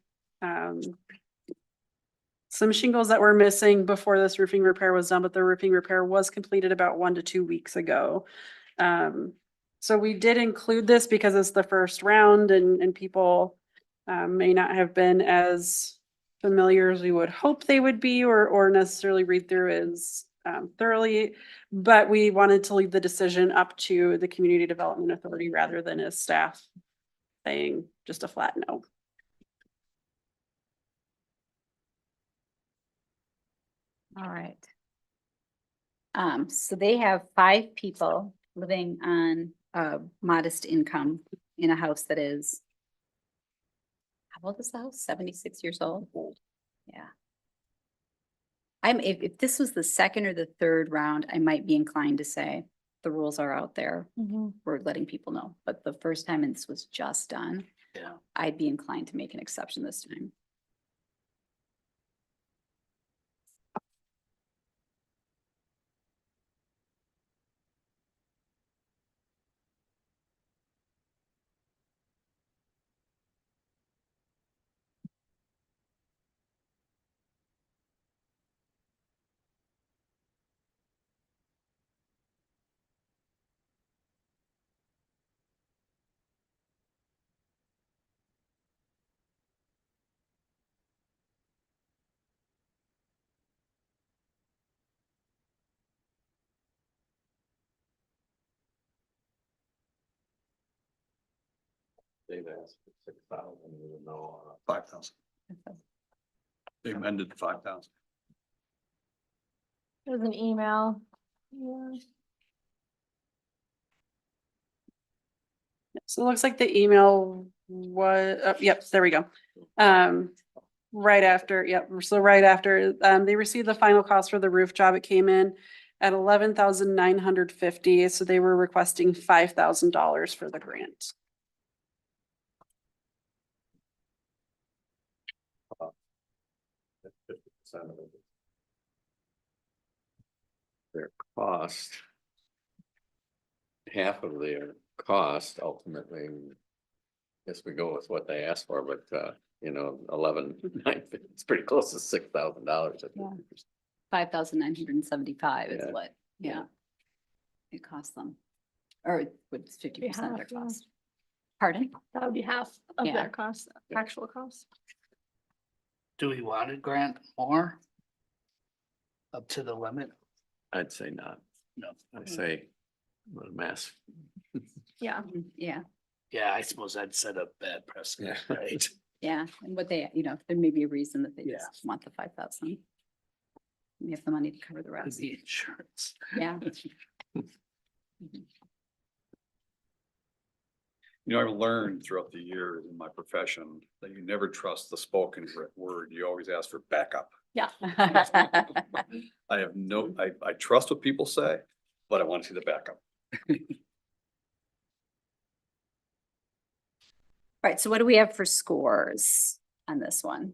shingles that were missing before this roofing repair was done, but the roofing repair was completed about 1 to 2 weeks ago. So we did include this because it's the first round and people may not have been as familiar as we would hope they would be or necessarily read through as thoroughly, but we wanted to leave the decision up to the Community Development Authority rather than as staff saying just a flat no. All right. So they have 5 people living on a modest income in a house that is, how old is the house? 76 years old? Yeah. If this was the second or the third round, I might be inclined to say the rules are out there. Mhm. We're letting people know, but the first time and this was just done, Yeah. I'd be inclined to make an exception this time. They've asked for 6,000, even though 5,000. They amended 5,000. It was an email. Yeah. So it looks like the email was, yep, there we go. Right after, yep, so right after, they received the final cost for the roof job. It came in at $11,950. So they were requesting $5,000 for the grant. that's 50% of it. Their cost. Half of their cost ultimately. Guess we go with what they asked for, but 11,950, it's pretty close to $6,000. Yeah. 5,975 is Yeah. what, yeah. It costs them, or it's 50% of their Half, yeah. cost. Pardon? That would be half of Yeah. their cost, actual cost. Do we want to grant more? Up to the limit? I'd say not. No. I say a mass. Yeah. Yeah, Yeah, I suppose I'd set a bad precedent, Yeah. right? yeah. And what they, there may be a reason that they Yeah. just want the 5,000. We have the money to cover the Could rest. be insurance. Yeah. I've learned throughout the years in my profession that you never trust the spoken word. You always ask for backup. Yeah. I have I trust what people say, but I want to see the backup. Right, so what do we have for scores on this one?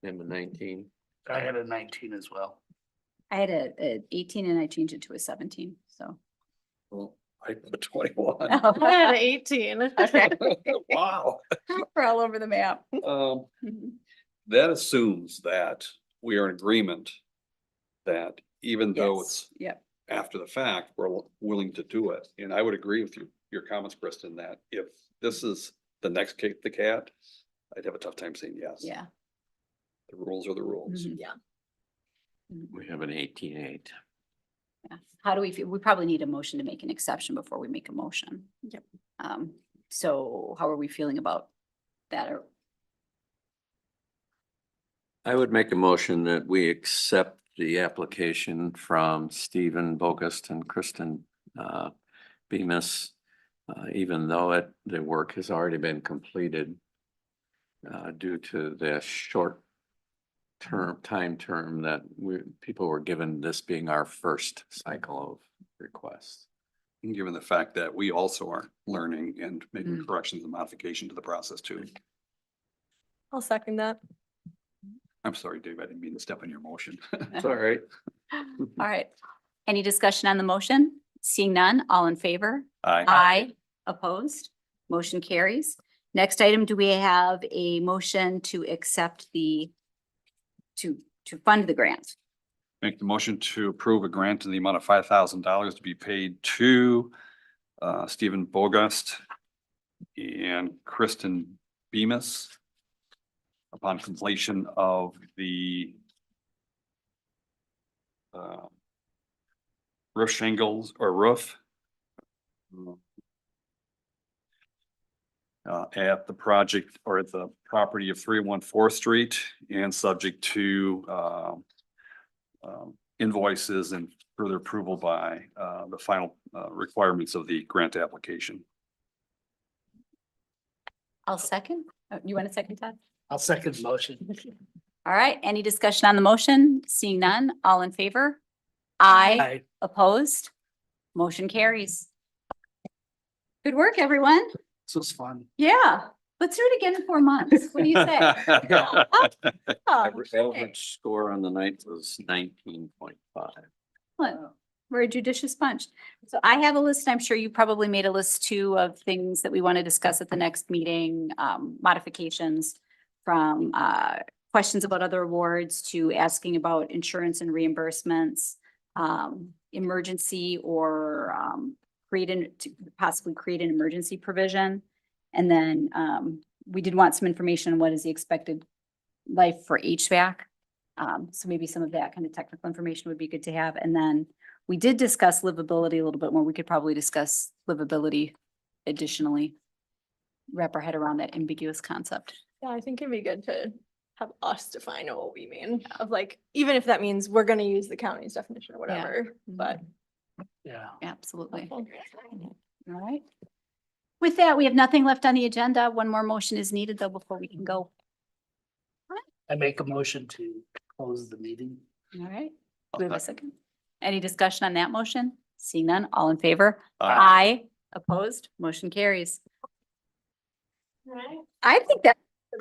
Number 19. I had a 19 as well. I had a 18 and I changed it to a 17, so. Well, I put 21. I had an 18. Okay. Wow. We're all over the map. That assumes that we are in agreement that even though Yes, it's yep, after the fact, we're willing to do it. And I would agree with your comments, Kristen, that if this is the next kick the cat, I'd have a tough time saying yes. yeah. The rules are the rules. Mhm. We have an 18-8. Yeah. How do we feel? We probably need a motion to make an exception before we make a motion. Yep. So how are we feeling about that? Or I would make a motion that we accept the application from Stephen Bogus and Kristen Bemis, even though the work has already been completed due to the short time term that people were given, this being our first cycle of requests. And given the fact that we also are learning and making Mm. corrections and modification to the process too. I'll second that. I'm sorry, Dave, I didn't mean to step on your motion. It's all right. all right. Any discussion on the motion? Seeing none, all in favor? Aye. Aye. Opposed? Motion carries. Next item, do we have a motion to accept to fund the grant? Make the motion to approve a grant in the amount of $5,000 to be paid to Stephen Bogust and Kristen Bemis upon completion of the roof shingles or roof at the project or at the property of 301 4th Street and subject to invoices and further approval by the final requirements of the grant application. I'll second. You want a second, Todd? I'll second the motion. All right, any discussion on the motion? Seeing none, all in favor? Aye. I, Opposed? Motion carries. Good work, everyone. this was fun. Yeah, let's do it again in 4 months. What do you say? Average score on the night was 19.5. Excellent. We're a judicious bunch. So I have a list. I'm sure you probably made a list too of things that we want to discuss at the next meeting, modifications from questions about other awards to asking about insurance and reimbursements, emergency or possibly create an emergency provision. And then we did want some information on what is the expected life for HVAC. So maybe some of that kind of technical information would be good to have. And then we did discuss livability a little bit more. We could probably discuss livability additionally. Wrap our head around that ambiguous concept. Yeah, I think it'd be good to have us define what we mean of like, even if that means we're gonna use the county's definition or whatever, but. Yeah. Absolutely. All right. With that, we have nothing left on the agenda. One more motion is needed though before we can go. I make a motion to close the meeting. All right. Do we have a second? Any discussion on that motion? Seeing none, all in favor? Aye. Aye. Opposed? Motion carries. Right. I think that